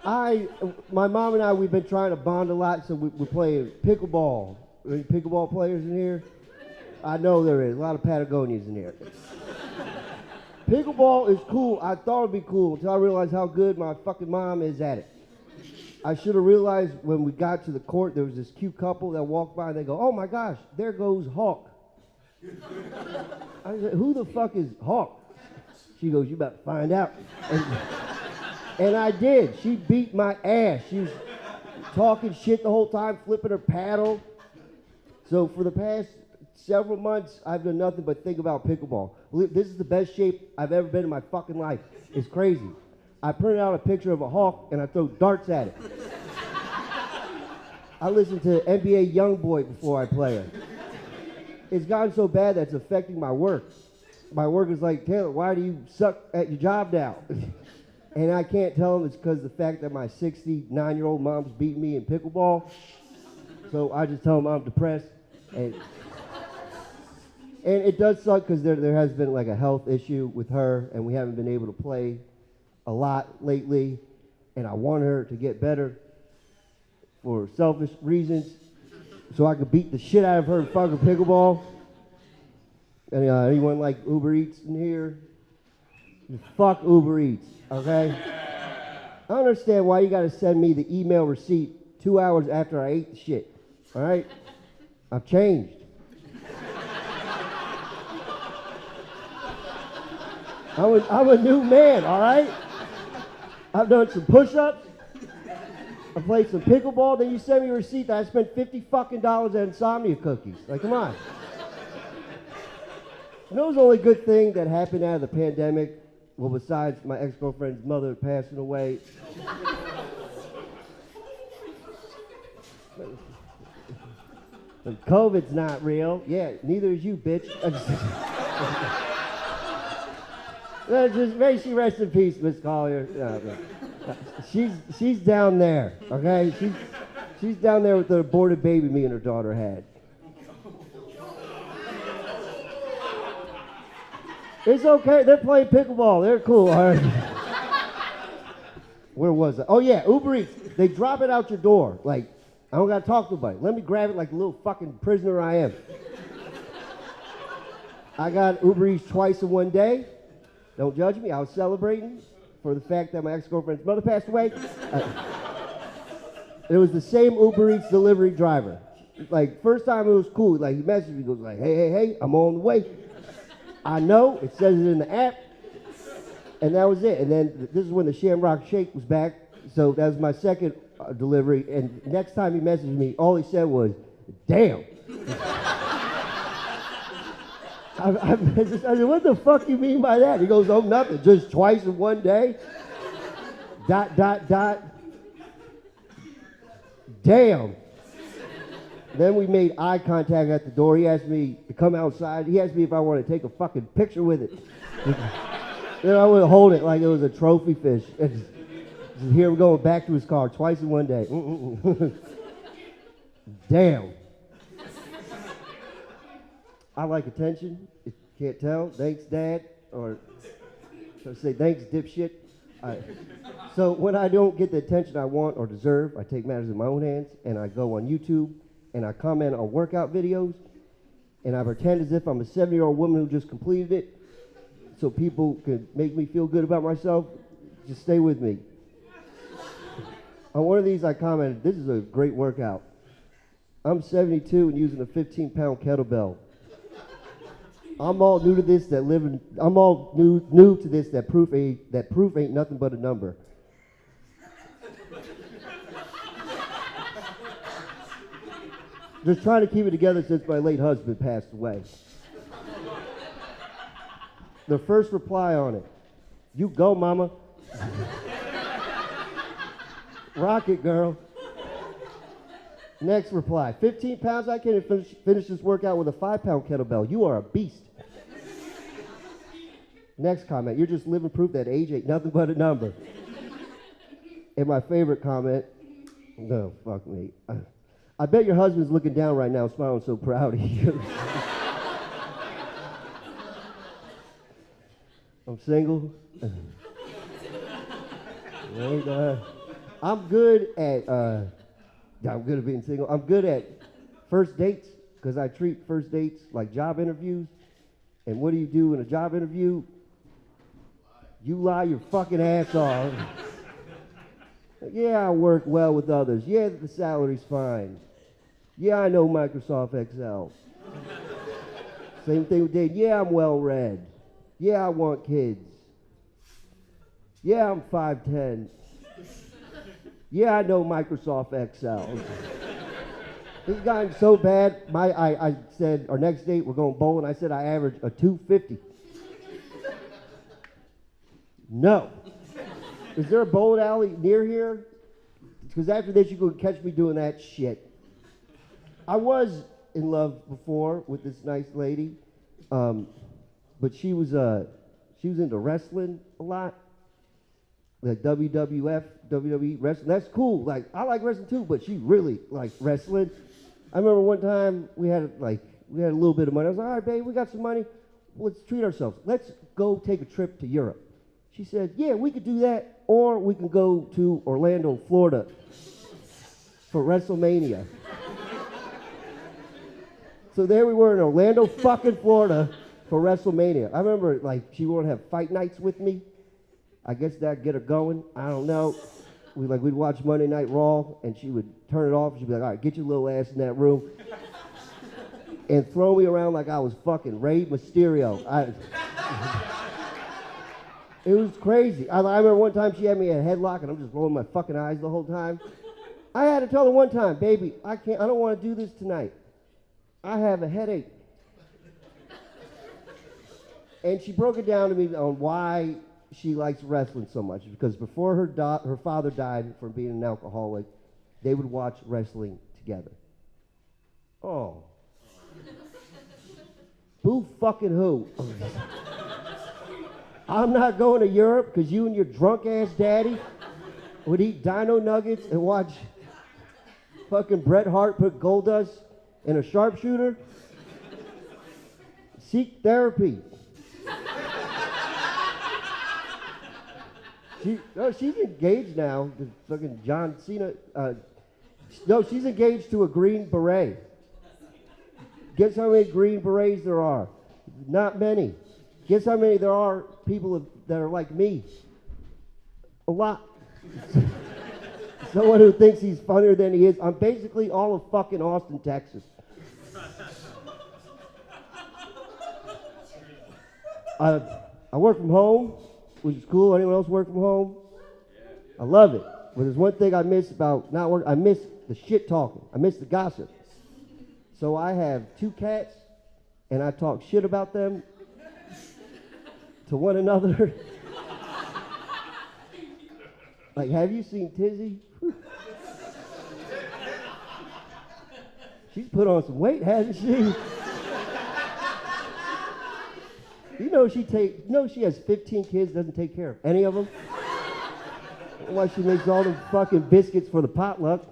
My mom and I, we've been trying to bond a lot, so we're playing pickleball. Any pickleball players in here? I know there is. A lot of Patagonians in here. Pickleball is cool. I thought it'd be cool until I realized how good my fucking mom is at it. I should have realized when we got to the court, there was this cute couple that walked by and they go, oh my gosh, there goes Hawk. I said, who the fuck is Hawk? She goes, you about to find out. And I did. She beat my ass. She was talking shit the whole time, flipping her paddle. So for the past several months, I've done nothing but think about pickleball. This is the best shape I've ever been in my fucking life. It's crazy. I printed out a picture of a hawk and I throw darts at it. I listen to NBA Youngboy before I play it. It's gotten so bad that it's affecting my work. My work is like, Taylor, why do you suck at your job now? And I can't tell them it's because of the fact that my 69-year-old mom's beating me in pickleball. So I just tell them I'm depressed. And it does suck because there has been like a health issue with her, and we haven't been able to play a lot lately. And I want her to get better for selfish reasons, so I could beat the shit out of her in fucking pickleball. And anyone like Uber Eats in here? Fuck Uber Eats, okay? I don't understand why you gotta send me the email receipt 2 hours after I ate the shit, all right? I've changed. I'm a new man, all right? I've done some push-ups. I played some pickleball. Then you send me a receipt that I spent $50 fucking at Insomnia Cookies. Like, come on. You know, it was the only good thing that happened out of the pandemic. Well, besides my ex-girlfriend's mother passing away. But COVID's not real. Yeah, neither is you, bitch. Just may she rest in peace, Miss Collier. She's down there, okay? She's down there with the aborted baby me and her daughter had. It's okay. They're playing pickleball. They're cool. All right. Where was I? Oh, yeah, Uber Eats. They drop it out your door. Like, I don't got to talk to nobody. Let me grab it like the little fucking prisoner I am. I got Uber Eats twice in one day. Don't judge me. I was celebrating for the fact that my ex-girlfriend's mother passed away. It was the same Uber Eats delivery driver. Like, first time it was cool. Like, he messaged me, goes like, hey, I'm on the way. I know, it says it in the app, and that was it. And then this is when the Shamrock Shake was back, so that was my second delivery. And next time he messaged me, all he said was, damn. I said, what the fuck you mean by that? He goes, oh, nothing, just twice in one day. ... Damn. Then we made eye contact at the door. He asked me to come outside. He asked me if I wanted to take a fucking picture with it. Then I would hold it like it was a trophy fish. And here we're going back to his car twice in one day. Damn. I like attention. If you can't tell, thanks, Dad. Or should I say thanks, dipshit. So when I don't get the attention I want or deserve, I take matters in my own hands and I go on YouTube and I comment on workout videos and I pretend as if I'm a 70-year-old woman who just completed it so people could make me feel good about myself. Just stay with me. On one of these I commented, this is a great workout. I'm 72 and using a 15-pound kettlebell. I'm all new to this I'm all new to this that proof ain't nothing but a number. Just trying to keep it together since my late husband passed away. their first reply on it. You go, mama. Rock it, girl. Next reply. 15 pounds, I can't finish this workout with a 5-pound kettlebell. You are a beast. Next comment. You're just living proof that age ain't nothing but a number. And my favorite comment. No, fuck me. I bet your husband's looking down right now, smiling so proud of you. I'm single. I'm good at being single. I'm good at first dates because I treat first dates like job interviews. And what do you do in a job interview? You lie your fucking ass off. Yeah, I work well with others. Yeah, the salary's fine. Yeah, I know Microsoft Excel. Same thing with dating. Yeah, I'm well read. Yeah, I want kids. Yeah, I'm 5'10". Yeah, I know Microsoft Excel. It's gotten so bad, I said, our next date, we're going bowling. I said I average a 250. No. Is there a bowling alley near here? Because after this, you can catch me doing that shit. I was in love before with this nice lady, but she was into wrestling a lot, like WWF, WWE wrestling. That's cool. Like I like wrestling too, but she really liked wrestling. I remember one time we had a little bit of money. I was like, all right, babe, we got some money. Let's treat ourselves. Let's go take a trip to Europe. She said, yeah, we could do that, or we can go to Orlando, Florida for WrestleMania. So there we were in Orlando, fucking Florida for WrestleMania. I remember, like, she wanted to have fight nights with me. I guess that'd get her going. I don't know. We'd watch Monday Night Raw, and she would turn it off. She'd be like, all right, get your little ass in that room. And throw me around like I was fucking Rey Mysterio. It was crazy. I remember one time she had me in a headlock, and I'm just rolling my fucking eyes the whole time. I had to tell her one time, baby, I don't want to do this tonight. I have a headache. And she broke it down to me on why she likes wrestling so much. Because before her father died from being an alcoholic, they would watch wrestling together. Oh. Boo fucking who? I'm not going to Europe because you and your drunk ass daddy would eat dino nuggets and watch fucking Bret Hart put gold dust in a sharpshooter. Seek therapy. She's engaged now to fucking John Cena. No, she's engaged to a Green Beret. Guess how many Green Berets there are? Not many. Guess how many there are people that are like me? A lot. Someone who thinks he's funnier than he is. I'm basically all of fucking Austin, Texas. I work from home, which is cool. Anyone else work from home? I love it. But there's one thing I miss about not work. I miss the shit talking. I miss the gossip. So I have 2 cats, and I talk shit about them to one another. Like, have you seen Tizzy? She's put on some weight, hasn't she? You know she has 15 kids, doesn't take care of any of them. Why she makes all them fucking biscuits for the potluck.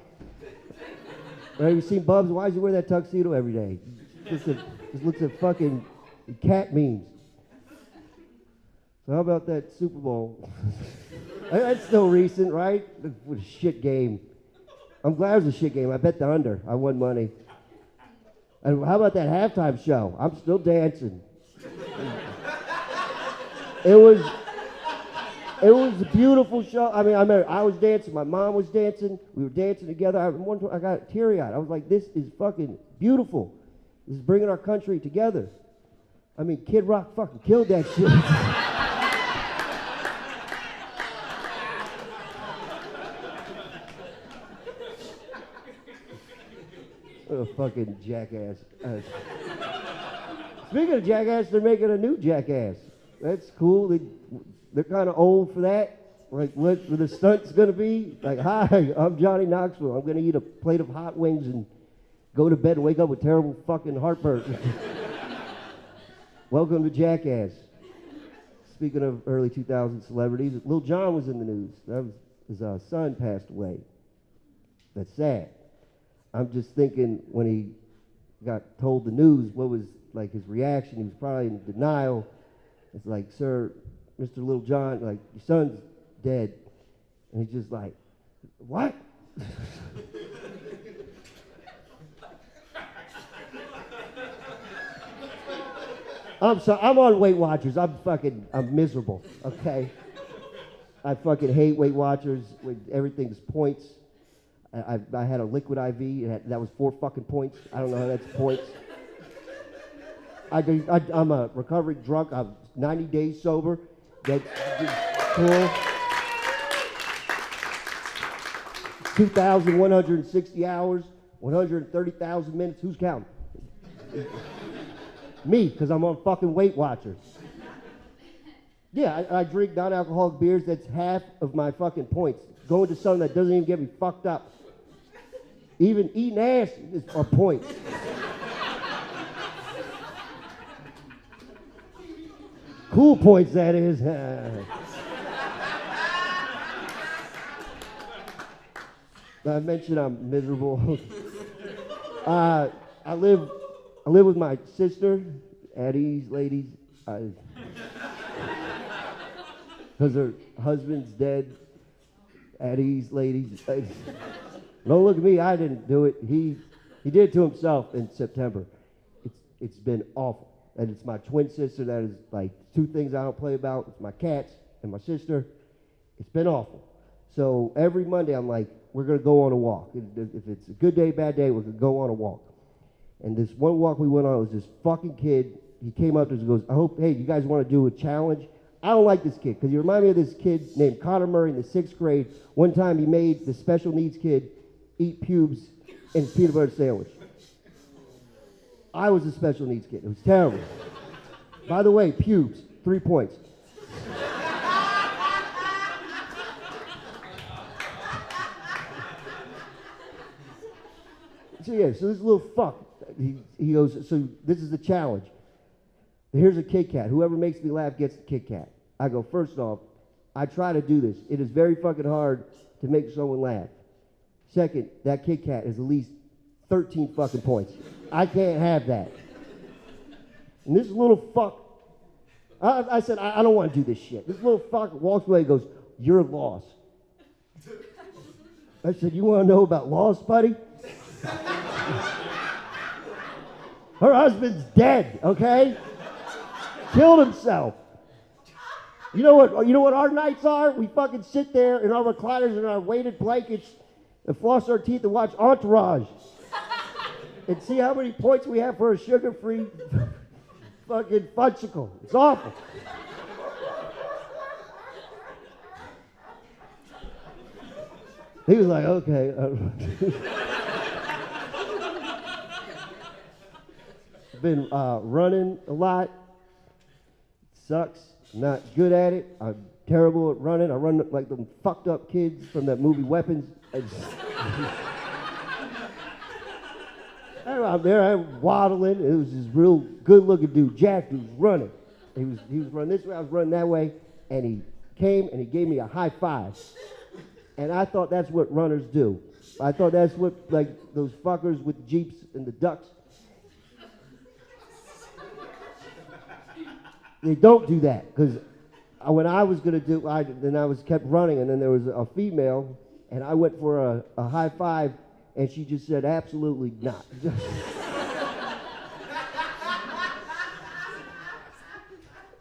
Have you seen Bubs? Why does he wear that tuxedo every day? Just looks at fucking cat memes. So how about that Super Bowl? That's still recent, right? What a shit game. I'm glad it was a shit game. I bet the under. I won money. And how about that halftime show? I'm still dancing. It was a beautiful show. I mean, I was dancing. My mom was dancing. We were dancing together. I got teary-eyed. I was like, this is fucking beautiful. This is bringing our country together. I mean, Kid Rock fucking killed that shit. What a fucking jackass. Speaking of jackass, they're making a new jackass. That's cool. They're kind of old for that. Like, what the stunt's gonna be? Like, hi, I'm Johnny Knoxville. I'm gonna eat a plate of hot wings and go to bed and wake up with terrible fucking heartburn. Welcome to Jackass. Speaking of early 2000 celebrities, Lil Jon was in the news. His son passed away. That's sad. I'm just thinking when he got told the news, what was like his reaction? He was probably in denial. It's like, sir, Mr. Lil Jon, like, your son's dead. And he's just like, what? I'm sorry, I'm on Weight Watchers. I'm miserable, okay? I fucking hate Weight Watchers. Everything's points. I had a liquid IV. That was 4 fucking points. I don't know how that's points. I'm a recovering drunk. I'm 90 days sober. That's cool. 2,160 hours, 130,000 minutes. Who's counting? Me, because I'm on fucking Weight Watchers. Yeah, I drink non-alcoholic beers. That's half of my fucking points. Going to something that doesn't even get me fucked up. Even eating ass is a point. Cool points, that is. I mentioned I'm miserable. I live with my sister, at ease, ladies, because her husband's dead. At ease, ladies. Don't look at me. I didn't do it. He did it to himself in September. It's been awful. And it's my twin sister. That is like 2 things I don't play about. It's my cats and my sister. It's been awful. So every Monday I'm like, we're gonna go on a walk. If it's a good day, bad day, we're gonna go on a walk. And this one walk we went on was this fucking kid. He came up to us and goes, hey, you guys want to do a challenge? I don't like this kid, because you remind me of this kid named Connor Murray in the 6th grade. One time he made the special needs kid eat pubes in his peanut butter sandwich. I was a special needs kid. It was terrible. By the way, pubes, 3 points. So this little fuck, he goes, so this is the challenge. Here's a Kit Kat. Whoever makes me laugh gets the Kit Kat. I go, first off, I try to do this. It is very fucking hard to make someone laugh. Second, that Kit Kat is at least 13 fucking points. I can't have that. And this little fuck, I said, I don't want to do this shit. This little fuck walks away and goes, you're lost. I said, you want to know about lost, buddy? Her husband's dead, okay? Killed himself. You know what our nights are? We fucking sit there in our recliners and our weighted blankets and floss our teeth and watch Entourage. And see how many points we have for a sugar-free fucking fudgesicle. It's awful. He was like, okay. Been running a lot. Sucks. Not good at it. I'm terrible at running. I run like them fucked up kids from that movie Weapons. I'm there, I'm waddling. It was this real good-looking dude, Jack, who was running. He was running this way, I was running that way, and he came and he gave me a high five. And I thought that's what runners do. I thought that's what, like, those fuckers with the Jeeps and the ducks. They don't do that, because when I was going to do, I kept running, and then there was a female, and I went for a high five, and she just said, absolutely not.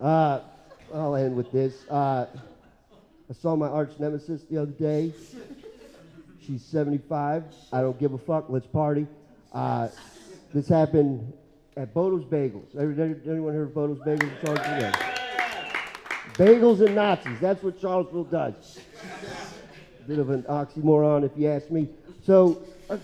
I'll end with this. I saw my arch nemesis the other day. She's 75. I don't give a fuck. Let's party. This happened at Bodo's Bagels. Anyone heard of Bodo's Bagels in Charlottesville? Bagels and Nazis. That's what Charlottesville does. Bit of an oxymoron, if you ask me. So, a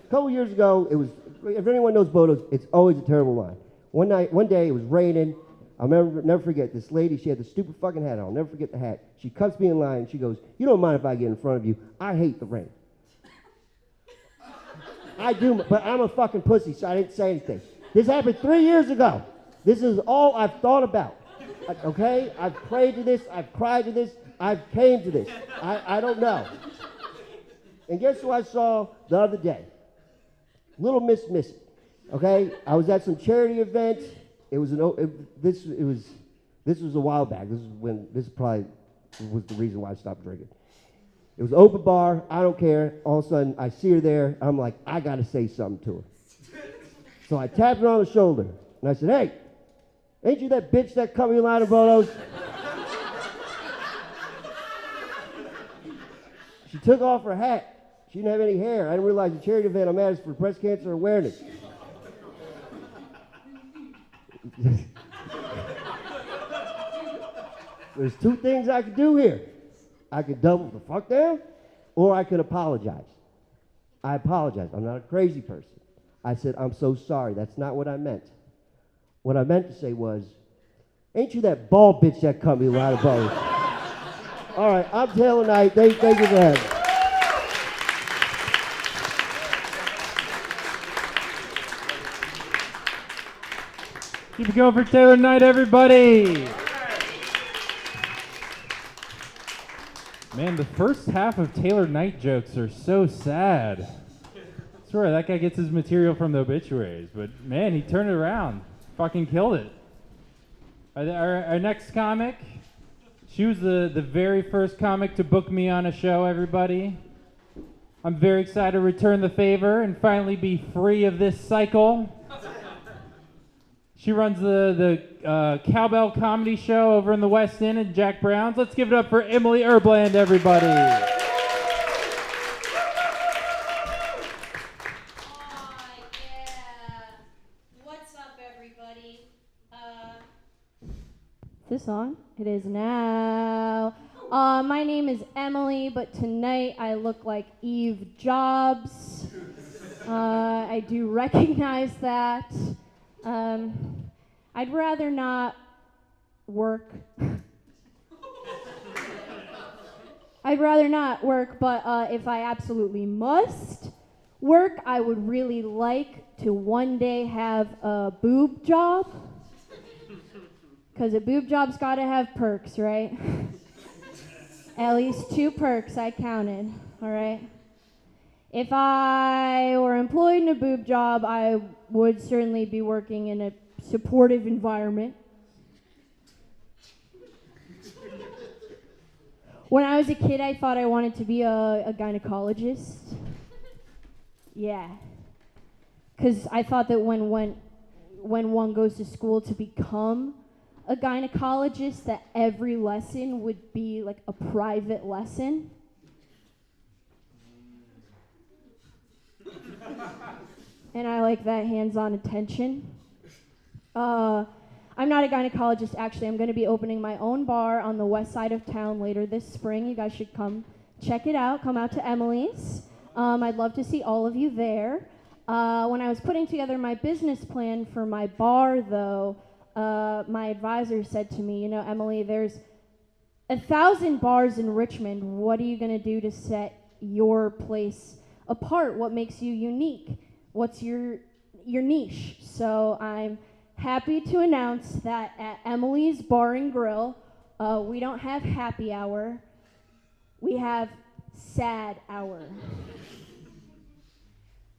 couple years ago, it was. If anyone knows Bodo's, it's always a terrible line. One day, it was raining. I'll never forget this lady. She had the stupid fucking hat on. I'll never forget the hat. She cuts me in line and she goes, "You don't mind if I get in front of you? I hate the rain." I do, but I'm a fucking pussy, so I didn't say anything. This happened 3 years ago. This is all I've thought about. Okay? I've prayed to this. I've cried to this. I've came to this. I don't know. And guess who I saw the other day? Little Miss Missy. Okay? I was at some charity event. This was a while back. This probably was the reason why I stopped drinking. It was an open bar. I don't care. All of a sudden, I see her there. I'm like, I got to say something to her. So I tapped her on the shoulder, and I said, "Hey, ain't you that bitch that cut me in line of photos?" She took off her hat. She didn't have any hair. I didn't realize the charity event I'm at is for breast cancer awareness. There's two things I could do here. I could double the fuck down, or I could apologize. I apologize. I'm not a crazy person. I said, "I'm so sorry. That's not what I meant. What I meant to say was, ain't you that bald bitch that cut me right above?" All right, I'm Taylor Knight. Thank you for having me. Keep it going for Taylor Knight, everybody. Man, the first half of Taylor Knight jokes are so sad. I swear, that guy gets his material from the obituaries, but man, he turned it around. Fucking killed it. Our next comic, she was the very first comic to book me on a show, everybody. I'm very excited to return the favor and finally be free of this cycle. She runs the Cowbell Comedy Show over in the West End at Jack Brown's. Let's give it up for Emilie Erbland, everybody. Yeah. What's up, everybody? Is this on? It is now. My name is Emily, but tonight I look like Eve Jobs. I do recognize that. I'd rather not work. I'd rather not work, but if I absolutely must work, I would really like to one day have a boob job. Because a boob job's got to have perks, right? At least 2 perks I counted, all right? If I were employed in a boob job, I would certainly be working in a supportive environment. When I was a kid, I thought I wanted to be a gynecologist. Yeah. Because I thought that when one goes to school to become a gynecologist, that every lesson would be like a private lesson. And I like that hands-on attention. I'm not a gynecologist, actually. I'm going to be opening my own bar on the west side of town later this spring. You guys should come check it out. Come out to Emily's. I'd love to see all of you there. When I was putting together my business plan for my bar, though, my advisor said to me, "You know, Emily, there's 1,000 bars in Richmond. What are you going to do to set your place apart? What makes you unique? What's your niche?" So I'm happy to announce that at Emily's Bar and Grill, we don't have happy hour. We have sad hour.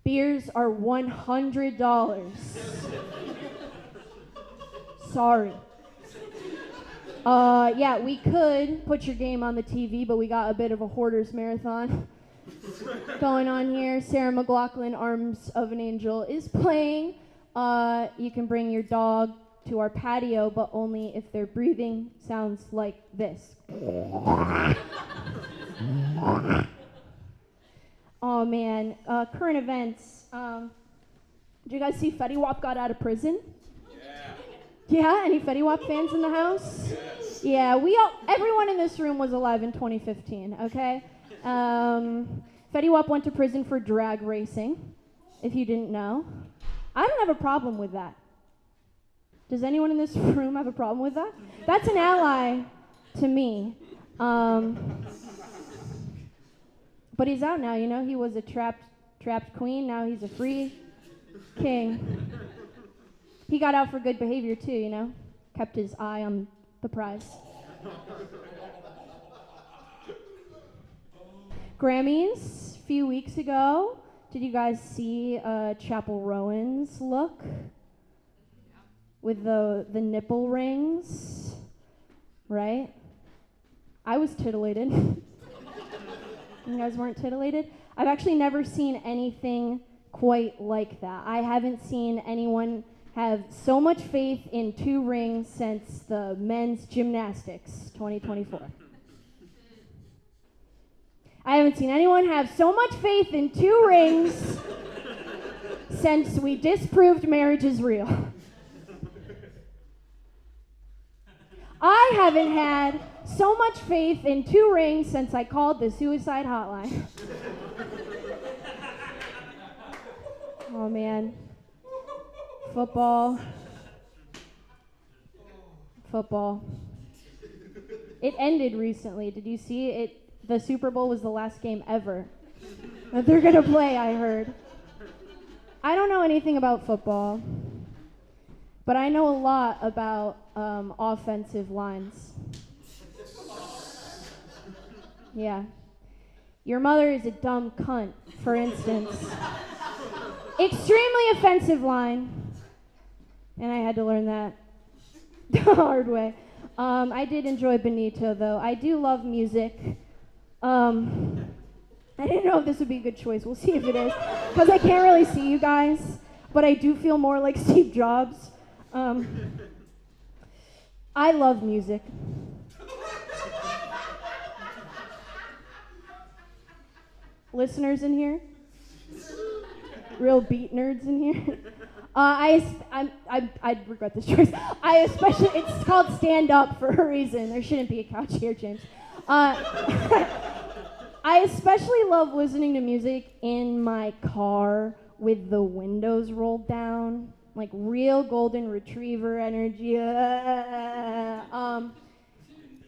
Beers are $100. Sorry. Yeah, we could put your game on the TV, but we got a bit of a hoarders marathon going on here. Sarah McLachlan, Arms of an Angel, is playing. You can bring your dog to our patio, but only if their breathing sounds like this. Oh man, current events. Did you guys see Fetty Wap got out of prison? Yeah, any Fetty Wap fans in the house? Yes. Yeah, everyone in this room was alive in 2015, okay? Fetty Wap went to prison for drag racing, if you didn't know. I don't have a problem with that. Does anyone in this room have a problem with that? That's an ally to me. But he's out now, you know? He was a trapped queen, now he's a free king. He got out for good behavior too, you know? Kept his eye on the prize. Grammys, a few weeks ago. Did you guys see Chapel Rowan's look? With the nipple rings, right? I was titillated. You guys weren't titillated? I've actually never seen anything quite like that. I haven't seen anyone have so much faith in 2 rings since the men's gymnastics 2024. I haven't seen anyone have so much faith in 2 rings since we disproved marriage is real. I haven't had so much faith in 2 rings since I called the suicide hotline. Oh man. Football. It ended recently. Did you see it? The Super Bowl was the last game ever that they're gonna play, I heard. I don't know anything about football, but I know a lot about offensive lines. Yeah. Your mother is a dumb cunt, for instance. Extremely offensive line. And I had to learn that the hard way. I did enjoy Benito, though. I do love music. I didn't know if this would be a good choice. We'll see if it is. Because I can't really see you guys. But I do feel more like Steve Jobs. I love music. Listeners in here? Real beat nerds in here? I'd regret this choice. It's called Stand Up for a reason. There shouldn't be a couch here, James. I especially love listening to music in my car with the windows rolled down, like real golden retriever energy.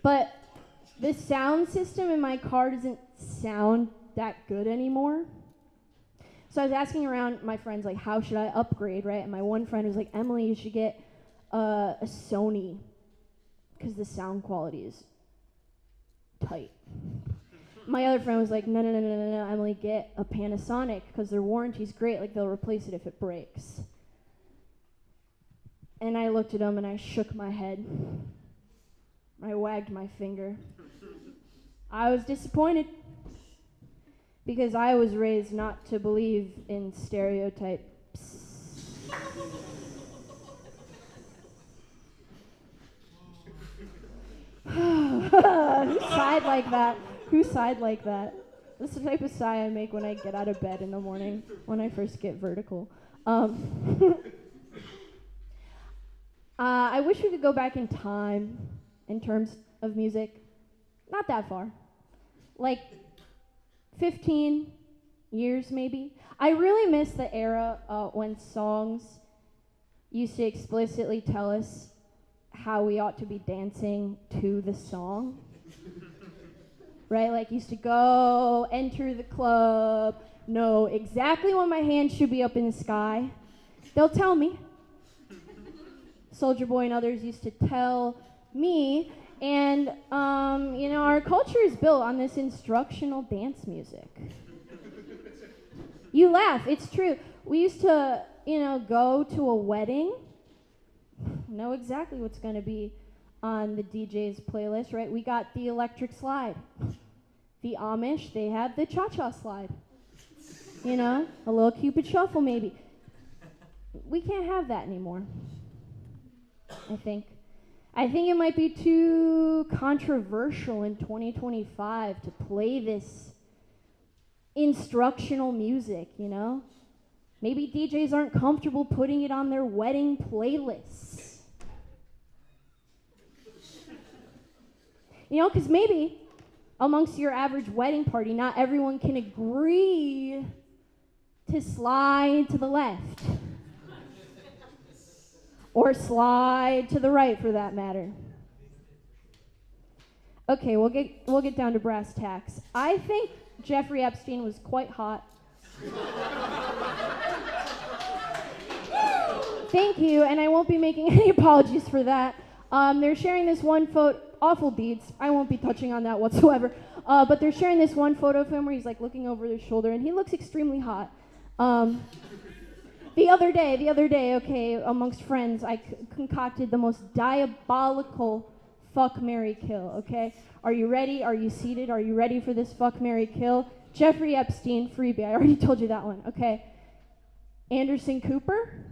But the sound system in my car doesn't sound that good anymore. So I was asking around my friends, like, how should I upgrade, right? And my one friend was like, Emily, you should get a Sony, because the sound quality is tight. My other friend was like, no, Emily, get a Panasonic, because their warranty's great, like, they'll replace it if it breaks. And I looked at them and I shook my head. I wagged my finger. I was disappointed. Because I was raised not to believe in stereotypes. Who sighed like that? Who sighed like that? That's the type of sigh I make when I get out of bed in the morning, when I first get vertical. I wish we could go back in time in terms of music. Not that far. Like 15 years maybe. I really miss the era when songs used to explicitly tell us how we ought to be dancing to the song. Right? Like, used to go, enter the club, know exactly when my hands should be up in the sky. They'll tell me. Soulja Boy and others used to tell me. And, our culture is built on this instructional dance music. You laugh, it's true. We used to, go to a wedding, know exactly what's going to be on the DJ's playlist, right? We got the electric slide. The Amish, they have the cha-cha slide. A little Cupid shuffle maybe. We can't have that anymore, I think. I think it might be too controversial in 2025 to play this instructional music, Maybe DJs aren't comfortable putting it on their wedding playlists. Because maybe amongst your average wedding party, not everyone can agree to slide to the left. Or slide to the right, for that matter. Okay, we'll get down to brass tacks. I think Jeffrey Epstein was quite hot. Thank you, and I won't be making any apologies for that. They're sharing this one photo, awful deeds. I won't be touching on that whatsoever. But they're sharing this one photo of him where he's like looking over his shoulder, and he looks extremely hot. The other day, okay, amongst friends, I concocted the most diabolical fuck, marry, kill, okay? Are you ready? Are you seated? Are you ready for this fuck, marry, kill? Jeffrey Epstein, freebie. I already told you that one, okay? Anderson Cooper,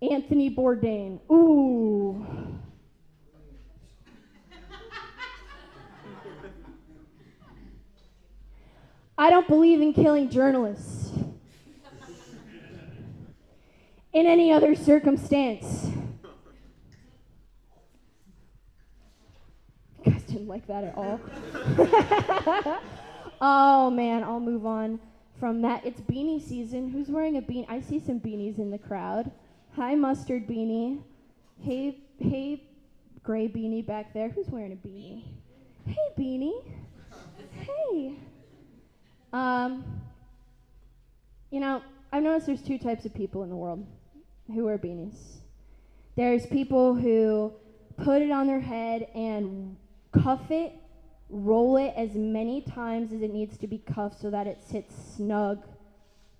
Anthony Bourdain. Ooh. I don't believe in killing journalists in any other circumstance. You guys didn't like that at all. Oh man, I'll move on from that. It's beanie season. Who's wearing a beanie? I see some beanies in the crowd. Hi, mustard beanie. Hey, gray beanie back there. Who's wearing a beanie? Hey, beanie. Hey. You know, I've noticed there's two types of people in the world who wear beanies. There's people who put it on their head and cuff it, roll it as many times as it needs to be cuffed so that it sits snug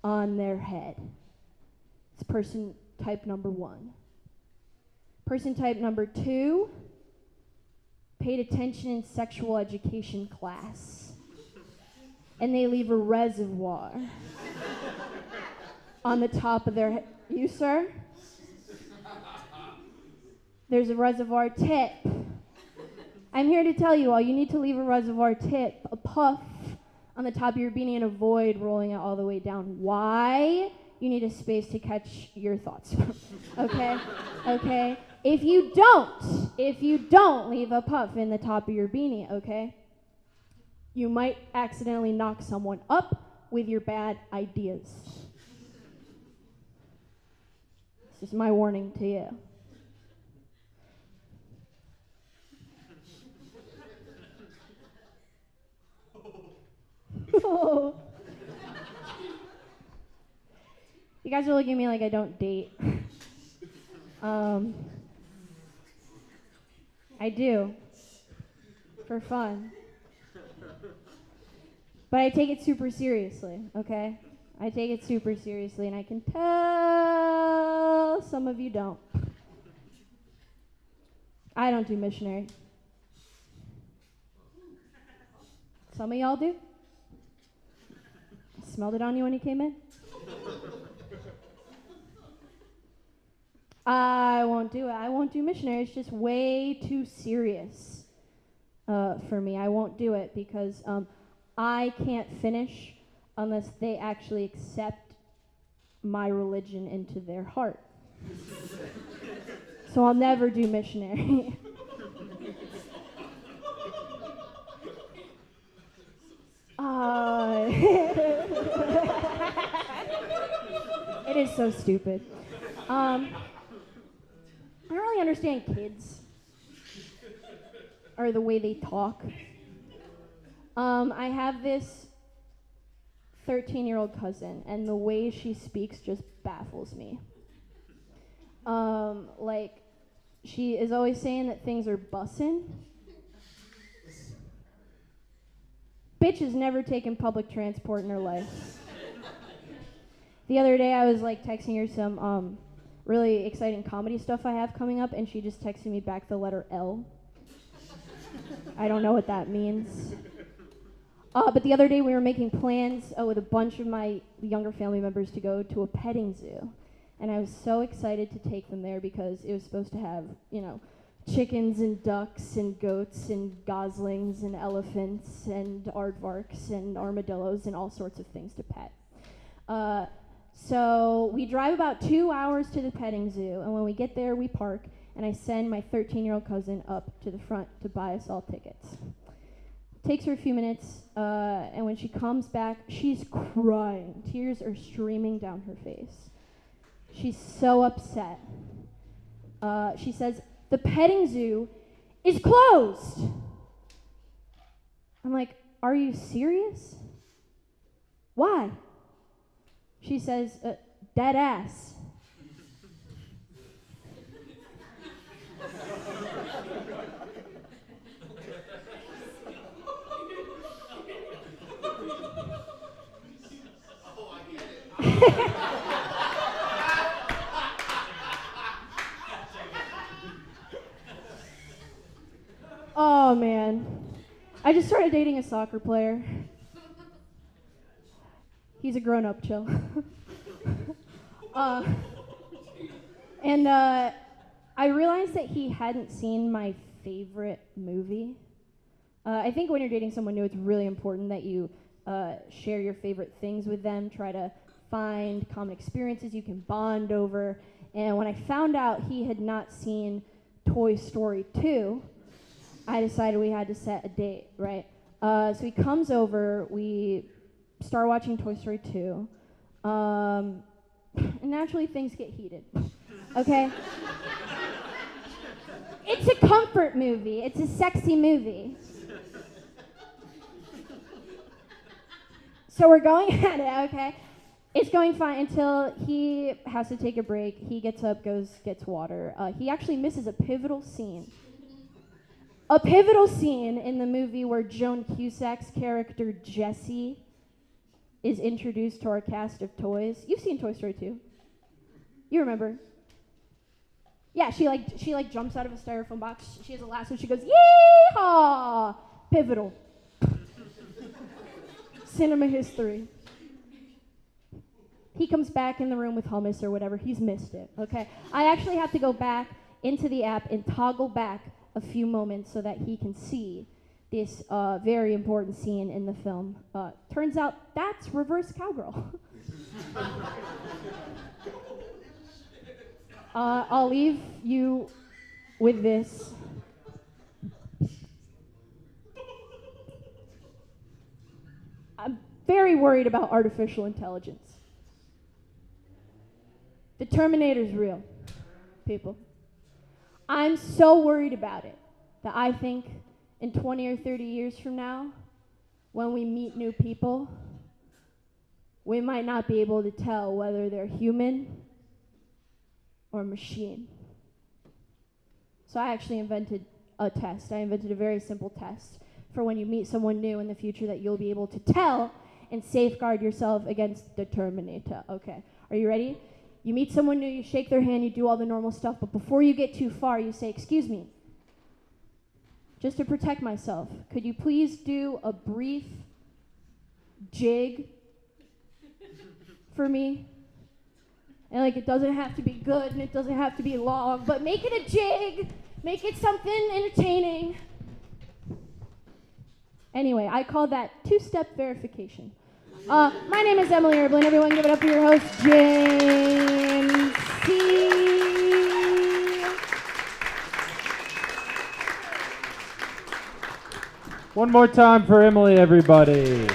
on their head. It's person type number one. Person type number two paid attention in sexual education class, and they leave a reservoir on the top of their head. You, sir? There's a reservoir tip. I'm here to tell you all, you need to leave a reservoir tip, a puff on the top of your beanie and avoid rolling it all the way down. Why? You need a space to catch your thoughts. Okay? Okay? If you don't leave a puff in the top of your beanie, okay, you might accidentally knock someone up with your bad ideas. This is my warning to you. You guys are looking at me like I don't date. I do. For fun. But I take it super seriously, okay? I take it super seriously, and I can tell some of you don't. I don't do missionary. Some of y'all do. I smelled it on you when you came in. I won't do it. I won't do missionary. It's just way too serious for me. I won't do it because I can't finish unless they actually accept my religion into their heart. So I'll never do missionary. It is so stupid. I don't really understand kids or the way they talk. I have this 13-year-old cousin, and the way she speaks just baffles me. Like, she is always saying that things are bussin'. Bitch has never taken public transport in her life. The other day I was like texting her some really exciting comedy stuff I have coming up, and she just texted me back the letter L. I don't know what that means. But the other day we were making plans with a bunch of my younger family members to go to a petting zoo. And I was so excited to take them there because it was supposed to have, you know, chickens and ducks and goats and goslings and elephants and aardvarks and armadillos and all sorts of things to pet. So we drive about 2 hours to the petting zoo, and when we get there, we park, and I send my 13-year-old cousin up to the front to buy us all tickets. Takes her a few minutes, and when she comes back, she's crying. Tears are streaming down her face. She's so upset. She says, "The petting zoo is closed." I'm like, "Are you serious? Why?" She says, "Dead ass." Oh man, I just started dating a soccer player. He's a grown-up, chill. I realized that he hadn't seen my favorite movie. I think when you're dating someone new, it's really important that you share your favorite things with them, try to find common experiences you can bond over. And when I found out he had not seen Toy Story 2, I decided we had to set a date, right? So he comes over, we start watching Toy Story 2, and naturally things get heated, okay? It's a comfort movie, it's a sexy movie. So we're going at it, okay? It's going fine until he has to take a break. He gets up, gets water. He actually misses a pivotal scene. A pivotal scene in the movie where Joan Cusack's character Jessie is introduced to our cast of toys. You've seen Toy Story 2. You remember. Yeah, she jumps out of a styrofoam box. She has a lasso. She goes, "Yeehaw!" Pivotal. Cinema history. He comes back in the room with hummus or whatever. He's missed it, okay? I actually have to go back into the app and toggle back a few moments so that he can see this very important scene in the film. Turns out that's reverse cowgirl. I'll leave you with this. I'm very worried about artificial intelligence. The Terminator's real, people. I'm so worried about it that I think in 20 or 30 years from now, when we meet new people, we might not be able to tell whether they're human or machine. So I actually invented a test. I invented a very simple test for when you meet someone new in the future that you'll be able to tell and safeguard yourself against the Terminator. Okay, are you ready? You meet someone new, you shake their hand, you do all the normal stuff, but before you get too far, you say, "Excuse me, just to protect myself, could you please do a brief jig for me?" And it doesn't have to be good and it doesn't have to be long, but make it a jig, make it something entertaining. Anyway, I call that two-step verification. My name is Emilie Erbland. Everyone give it up for your host, James C. One more time for Emilie, everybody.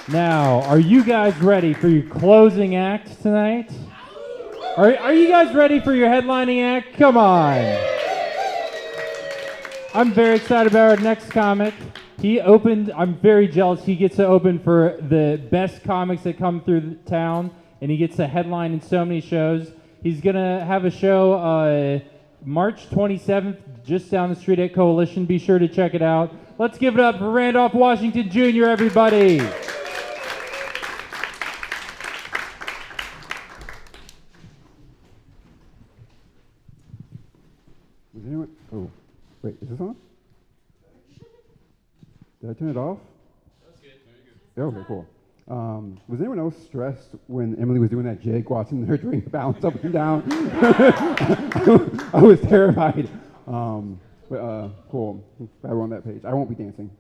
Now, are you guys ready for your closing act tonight? Are you guys ready for your headlining act? Come on. I'm very excited about our next comic. He opened, I'm very jealous, he gets to open for the best comics that come through the town, and he gets to headline in so many shows. He's going to have a show March 27th, just down the street at Coalition. Be sure to check it out. Let's give it up for Randolph Washington Jr., everybody. Is anyone? Oh, wait, is this on? Did I turn it off? That's good. There you go. Okay, cool. Was anyone else stressed when Emilie was doing that jig, watching her doing the balance up and down? I was terrified. But cool. I were on that page. I won't be dancing.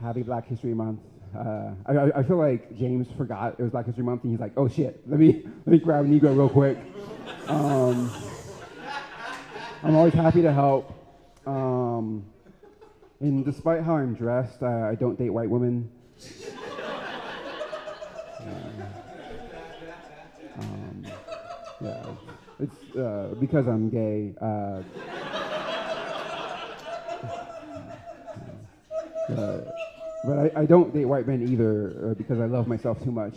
Happy Black History Month. I feel like James forgot it was Black History Month, and he's like, "Oh shit, let me grab a Negro real quick." I'm always happy to help. And despite how I'm dressed, I don't date white women. Yeah, it's because I'm gay. But I don't date white men either because I love myself too much.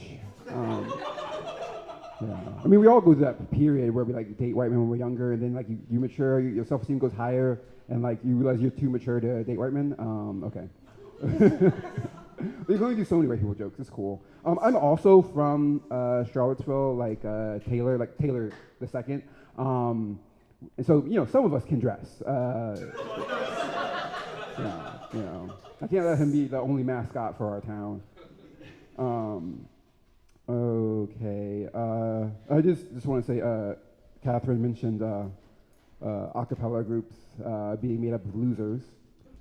Yeah. I mean, we all go through that period where we like date white men when we're younger, and then like you mature, your self-esteem goes higher, and like you realize you're too mature to date white men. Okay. We can only do so many white people jokes. It's cool. I'm also from Charlottesville, like Taylor the second. And so some of us can dress. I can't let him be the only mascot for our town. Okay. I just want to say, Kathryn mentioned a cappella groups being made up of losers.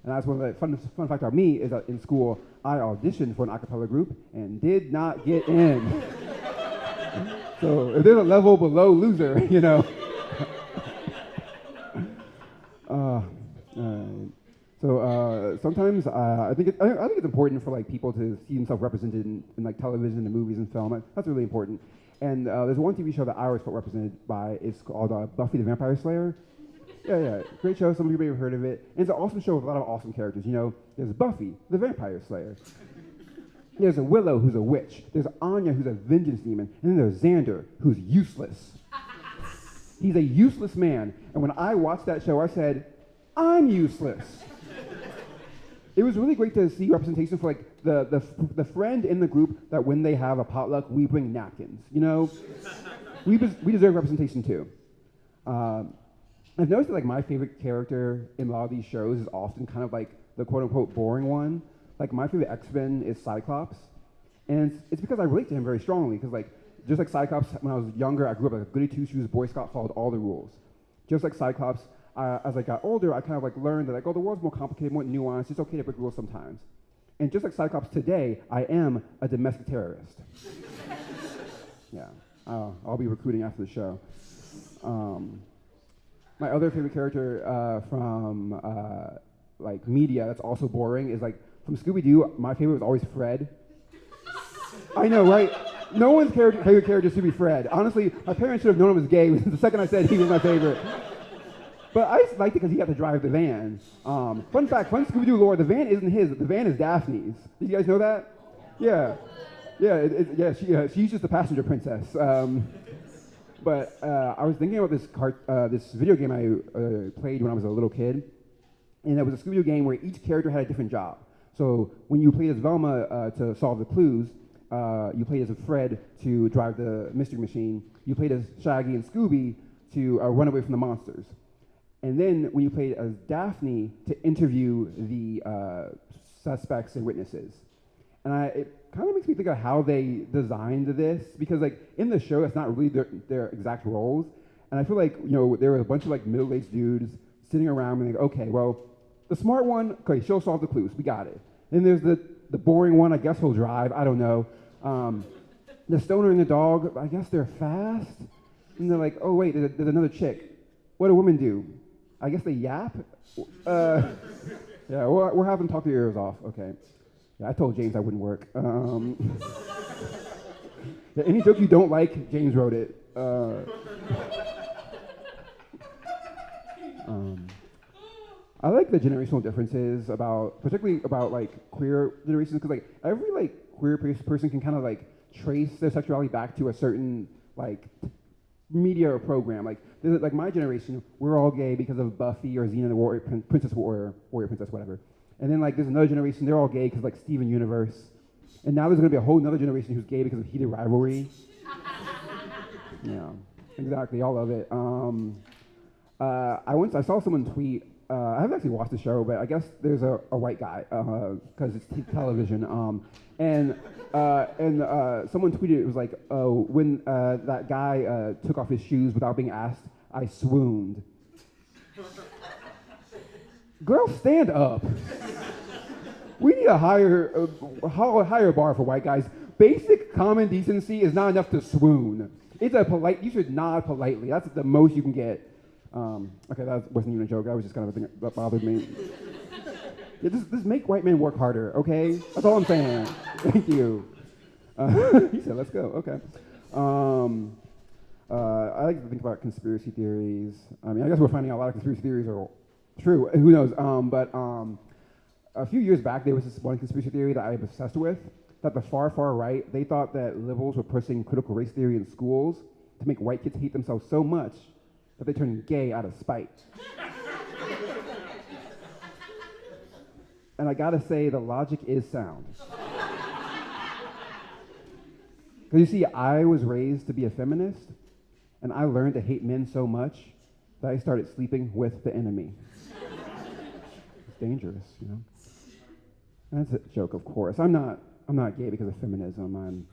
And that's one of the fun fact about me is that in school, I auditioned for an a cappella group and did not get in. So if there's a level below loser, So sometimes I think it's important for like people to see themselves represented in like television and movies and film. That's really important. And there's one TV show that I always felt represented by. It's called Buffy the Vampire Slayer. Yeah, great show. Some of you may have heard of it. And it's an awesome show with a lot of awesome characters. There's Buffy the Vampire Slayer. There's a Willow who's a witch. There's Anya who's a vengeance demon. And then there's Xander who's useless. He's a useless man. And when I watched that show, I said, I'm useless. It was really great to see representation for like the friend in the group that when they have a potluck, we bring napkins. We deserve representation too. I've noticed that like my favorite character in a lot of these shows is often kind of like the quote unquote boring one. Like my favorite X-Men is Cyclops, and it's because I relate to him very strongly. Because like just like Cyclops, when I was younger, I grew up like a goody two-shoes Boy Scout, followed all the rules. Just like Cyclops, as I got older, I kind of like learned that like, the world's more complicated, more nuanced. It's okay to break rules sometimes. And just like Cyclops today, I am a domestic terrorist. Yeah, I'll be recruiting after the show. My other favorite character from like media that's also boring is like from Scooby-Doo. My favorite was always Fred. I know, right? No one's favorite character should be Fred. Honestly, my parents should have known him was gay the second I said he was my favorite. But I just liked it because he got to drive the van. Fun fact, fun Scooby-Doo lore, the van isn't his, the van is Daphne's. Did you guys know that? Yeah. She's just the passenger princess. But I was thinking about this video game I played when I was a little kid. And it was a Scooby-Doo game where each character had a different job. So when you played as Velma to solve the clues, you played as Fred to drive the mystery machine. You played as Shaggy and Scooby to run away from the monsters. And then when you played as Daphne to interview the suspects and witnesses. And it kind of makes me think of how they designed this, because like in the show, that's not really their exact roles. And I feel like, there were a bunch of like middle-aged dudes sitting around and they go, okay, well, the smart one, okay, she'll solve the clues, we got it. Then there's the boring one, I guess he'll drive, I don't know. The stoner and the dog, I guess they're fast. And they're like, oh wait, there's another chick. What do women do? I guess they yap? Yeah, we're having talk your ears off, okay. Yeah, I told James I wouldn't work. Yeah, any joke you don't like, James wrote it. I like the generational differences particularly about like queer generations, because like every like queer person can kind of like trace their sexuality back to a certain like media or program. Like my generation, we're all gay because of Buffy or Xena the Warrior Princess, whatever. And then like there's another generation, they're all gay because like Steven Universe. And now there's gonna be a whole nother generation who's gay because of Heated Rivalry. Yeah, exactly, all of it. I saw someone tweet, I haven't actually watched the show, but I guess there's a white guy, because it's television. And someone tweeted, it was like, when that guy took off his shoes without being asked, I swooned. Girl, stand up. We need a higher bar for white guys. Basic common decency is not enough to swoon. You should nod politely. That's the most you can get. Okay, that wasn't even a joke. That was just kind of a thing that bothered me. Yeah, just make white men work harder, okay? That's all I'm saying. Thank you. He said, let's go. Okay. I like to think about conspiracy theories. I mean, I guess we're finding out a lot of conspiracy theories are true. Who knows? But a few years back, there was this one conspiracy theory that I was obsessed with, that the far, far right, they thought that liberals were pushing critical race theory in schools to make white kids hate themselves so much that they turned gay out of spite. And I gotta say, the logic is sound. Because you see, I was raised to be a feminist, and I learned to hate men so much that I started sleeping with the enemy. It's dangerous, you know? That's a joke, of course. I'm not gay because of feminism. I'm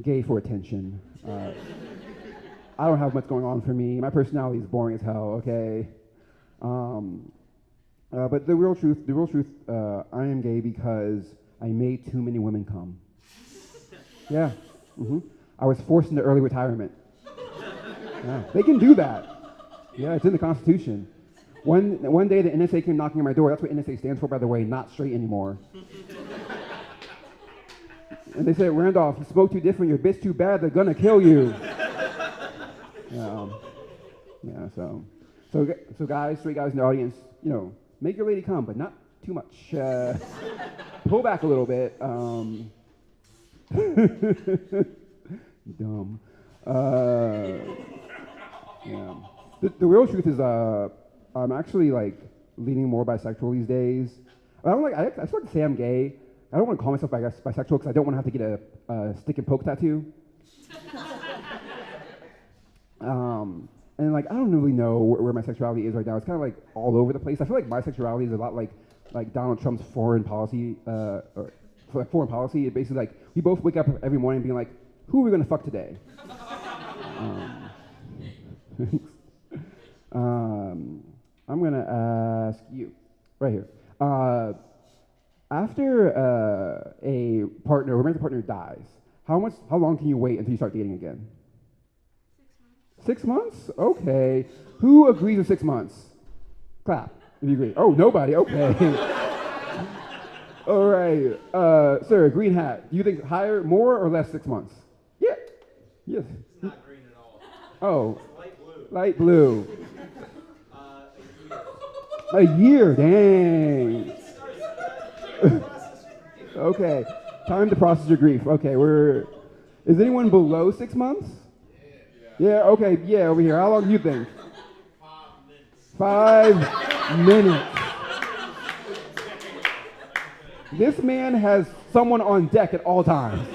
gay for attention. I don't have much going on for me. My personality is boring as hell, okay? But the real truth, I am gay because I made too many women come. Yeah. I was forced into early retirement. Yeah. They can do that. Yeah, it's in the Constitution. One day the NSA came knocking on my door. That's what NSA stands for, by the way, not straight anymore. And they said, Randolph, you smoke too different, your bitch too bad, they're gonna kill you. So guys, straight guys in the audience, you know, make your lady come, but not too much. Pull back a little bit. Dumb. Yeah. The real truth is, I'm actually like leaning more bisexual these days. I just like to say I'm gay. I don't want to call myself bisexual because I don't want to have to get a stick and poke tattoo. And like I don't really know where my sexuality is right now. It's kind of like all over the place. I feel like my sexuality is a lot like Donald Trump's foreign policy. Foreign policy. It basically like we both wake up every morning being like, who are we gonna fuck today? I'm gonna ask you right here. After a romantic partner dies, how long can you wait until you start dating again? 6 months. 6 months? Okay. Who agrees with 6 months? Clap if you agree. Oh, nobody. Okay. All right. Sir, green hat. Do you think higher, more, or less 6 months? Yeah. Yes. It's not green at all. Oh. It's light blue. A year. A year. Dang. Okay. Time to process your grief. Okay. Is anyone below 6 months? Yeah, okay, yeah, over here. How long do you think? 5 minutes. 5 minutes. This man has someone on deck at all times.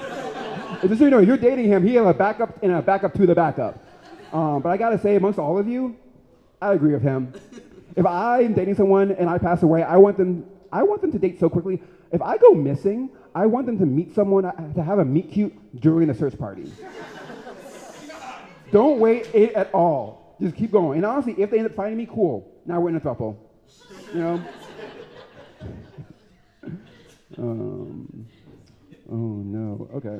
And just so you know, you're dating him, he has a backup and a backup to the backup. But I gotta say, amongst all of you, I agree with him. If I'm dating someone and I pass away, I want them to date so quickly. If I go missing, I want them to meet someone, to have a meet cute during the search party. Don't wait it at all. Just keep going. And honestly, if they end up finding me, cool. Now we're in a throuple. You know? Oh no. Okay.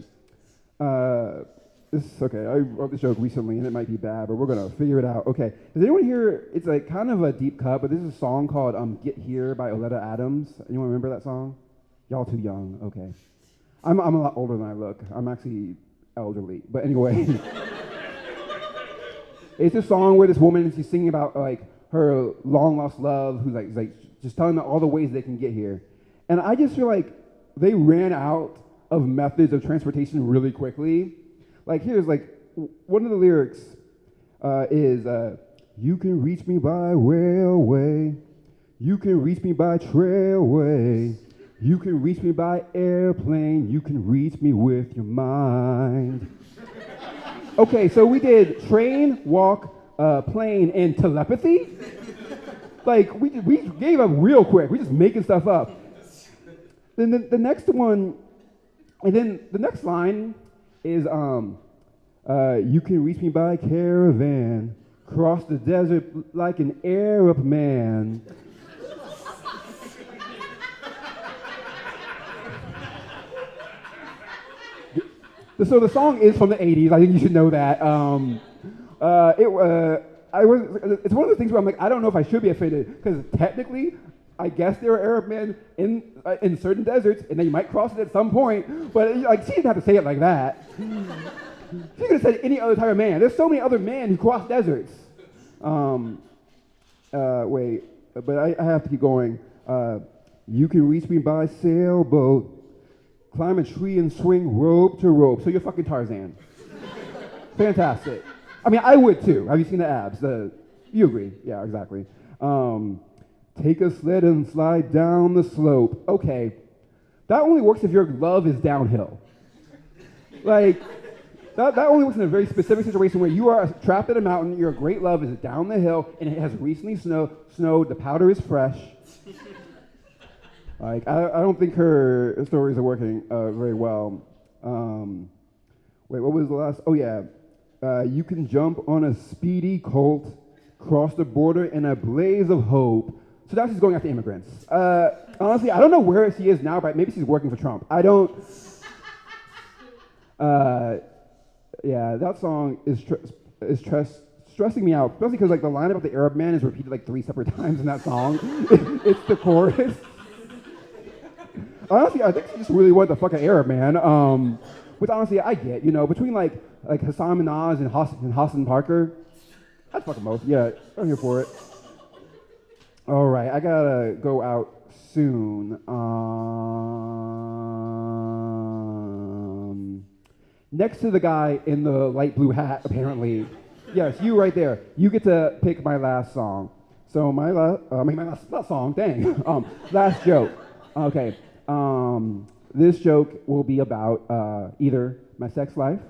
I wrote this joke recently, and it might be bad, but we're gonna figure it out. Okay. Does anyone here? It's like kind of a deep cut, but this is a song called "Get Here" by Oleta Adams. Anyone remember that song? Y'all too young. Okay. I'm a lot older than I look. I'm actually elderly. But anyway. It's a song where this woman, she's singing about like her long lost love, who's like just telling them all the ways they can get here. And I just feel like they ran out of methods of transportation really quickly. Like here's like one of the lyrics is you can reach me by railway, you can reach me by trailway, you can reach me by airplane, you can reach me with your mind. Okay, so we did train, walk, plane, and telepathy. Like, we gave up real quick. We're just making stuff up. Then the next one, and then the next line is, you can reach me by caravan, cross the desert like an Arab man. So the song is from the 80s. I think you should know that. It's one of the things where I'm like, I don't know if I should be offended, because technically, I guess there are Arab men in certain deserts, and they might cross it at some point. But like, she didn't have to say it like that. She could have said any other type of man. There's so many other men who cross deserts. Wait, but I have to keep going. You can reach me by sailboat, climb a tree and swing rope to rope. So you're fucking Tarzan. Fantastic. I mean, I would too. Have you seen the abs? You agree? Yeah, exactly. Take a sled and slide down the slope. Okay, that only works if your love is downhill. Like, that only works in a very specific situation where you are trapped at a mountain, your great love is down the hill, and it has recently snowed, the powder is fresh. Like, I don't think her stories are working very well. Wait, what was the last? Oh, yeah. You can jump on a speedy colt, cross the border in a blaze of hope. So now she's going after immigrants. Honestly, I don't know where she is now, but maybe she's working for Trump. I don't... yeah, that song is stressing me out, especially because like the line about the Arab man is repeated like 3 separate times in that song. It's the chorus. Honestly, I think she just really wanted to fuck an Arab man. Which honestly, I get. You know, between like Hassan Minaj and Hassan Parker, I'd fuck them both. Yeah, I'm here for it. All right, I gotta go out soon. Next to the guy in the light blue hat, apparently. Yes, you right there. You get to pick my last song. So my last song, dang. Last joke. Okay. This joke will be about either my sex life,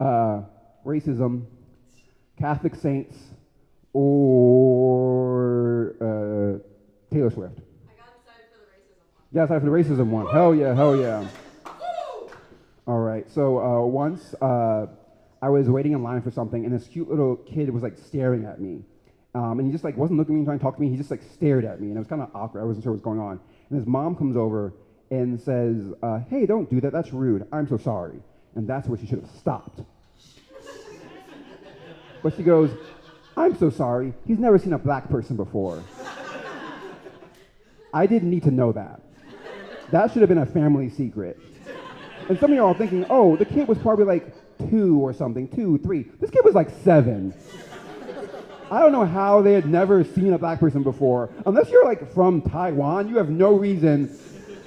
racism, Catholic saints, or Taylor Swift. I got excited for the racism one. You got excited for the racism one. Hell yeah, hell yeah. All right, so once I was waiting in line for something, and this cute little kid was like staring at me. And he just like wasn't looking at me trying to talk to me, he just like stared at me, and it was kind of awkward. I wasn't sure what was going on. And his mom comes over and says, hey, don't do that, that's rude, I'm so sorry. And that's where she should have stopped. But she goes, I'm so sorry, he's never seen a black person before. I didn't need to know that. That should have been a family secret. And some of y'all are thinking, oh, the kid was probably like 2 or something, 2, 3. This kid was like 7. I don't know how they had never seen a black person before. Unless you're like from Taiwan, you have no reason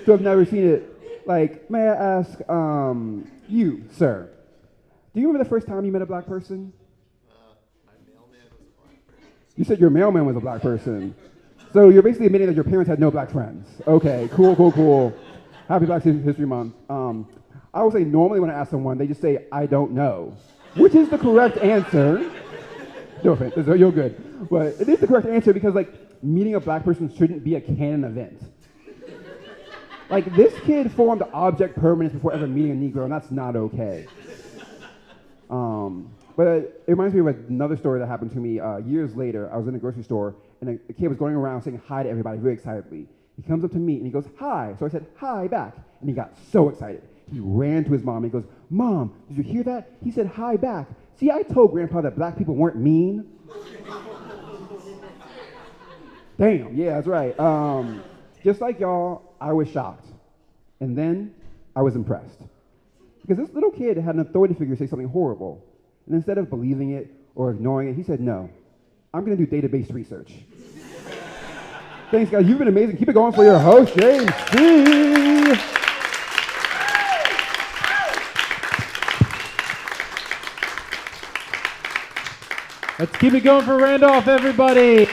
to have never seen it. Like, may I ask, you, sir, do you remember the first time you met a black person? My mailman was a black person. You said your mailman was a black person. So you're basically admitting that your parents had no black friends. Okay, cool. Happy Black History Month. I would say normally when I ask someone, they just say, I don't know, which is the correct answer. No offense, you're good. But it is the correct answer because like meeting a black person shouldn't be a canon event. Like this kid formed object permanence before ever meeting a Negro, and that's not okay. But it reminds me of another story that happened to me years later. I was in a grocery store, and a kid was going around saying hi to everybody very excitedly. He comes up to me, and he goes, hi. So I said, hi back. And he got so excited. He ran to his mom, and he goes, Mom, did you hear that? He said, hi back. See, I told Grandpa that black people weren't mean. Damn, yeah, that's right. Just like y'all, I was shocked. And then I was impressed. Because this little kid had an authority figure say something horrible. And instead of believing it or ignoring it, he said, no, I'm going to do database research. Thanks, guys. You've been amazing. Keep it going for your host, James C. Let's keep it going for Randolph, everybody.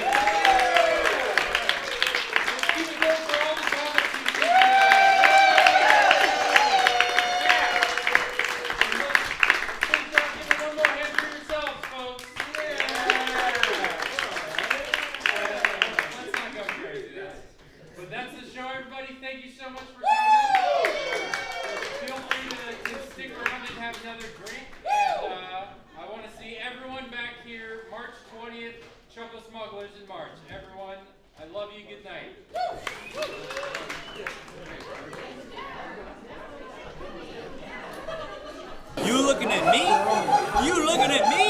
Chuckle Smugglers in March. Everyone, I love you. Good night. You looking at me? You looking at me?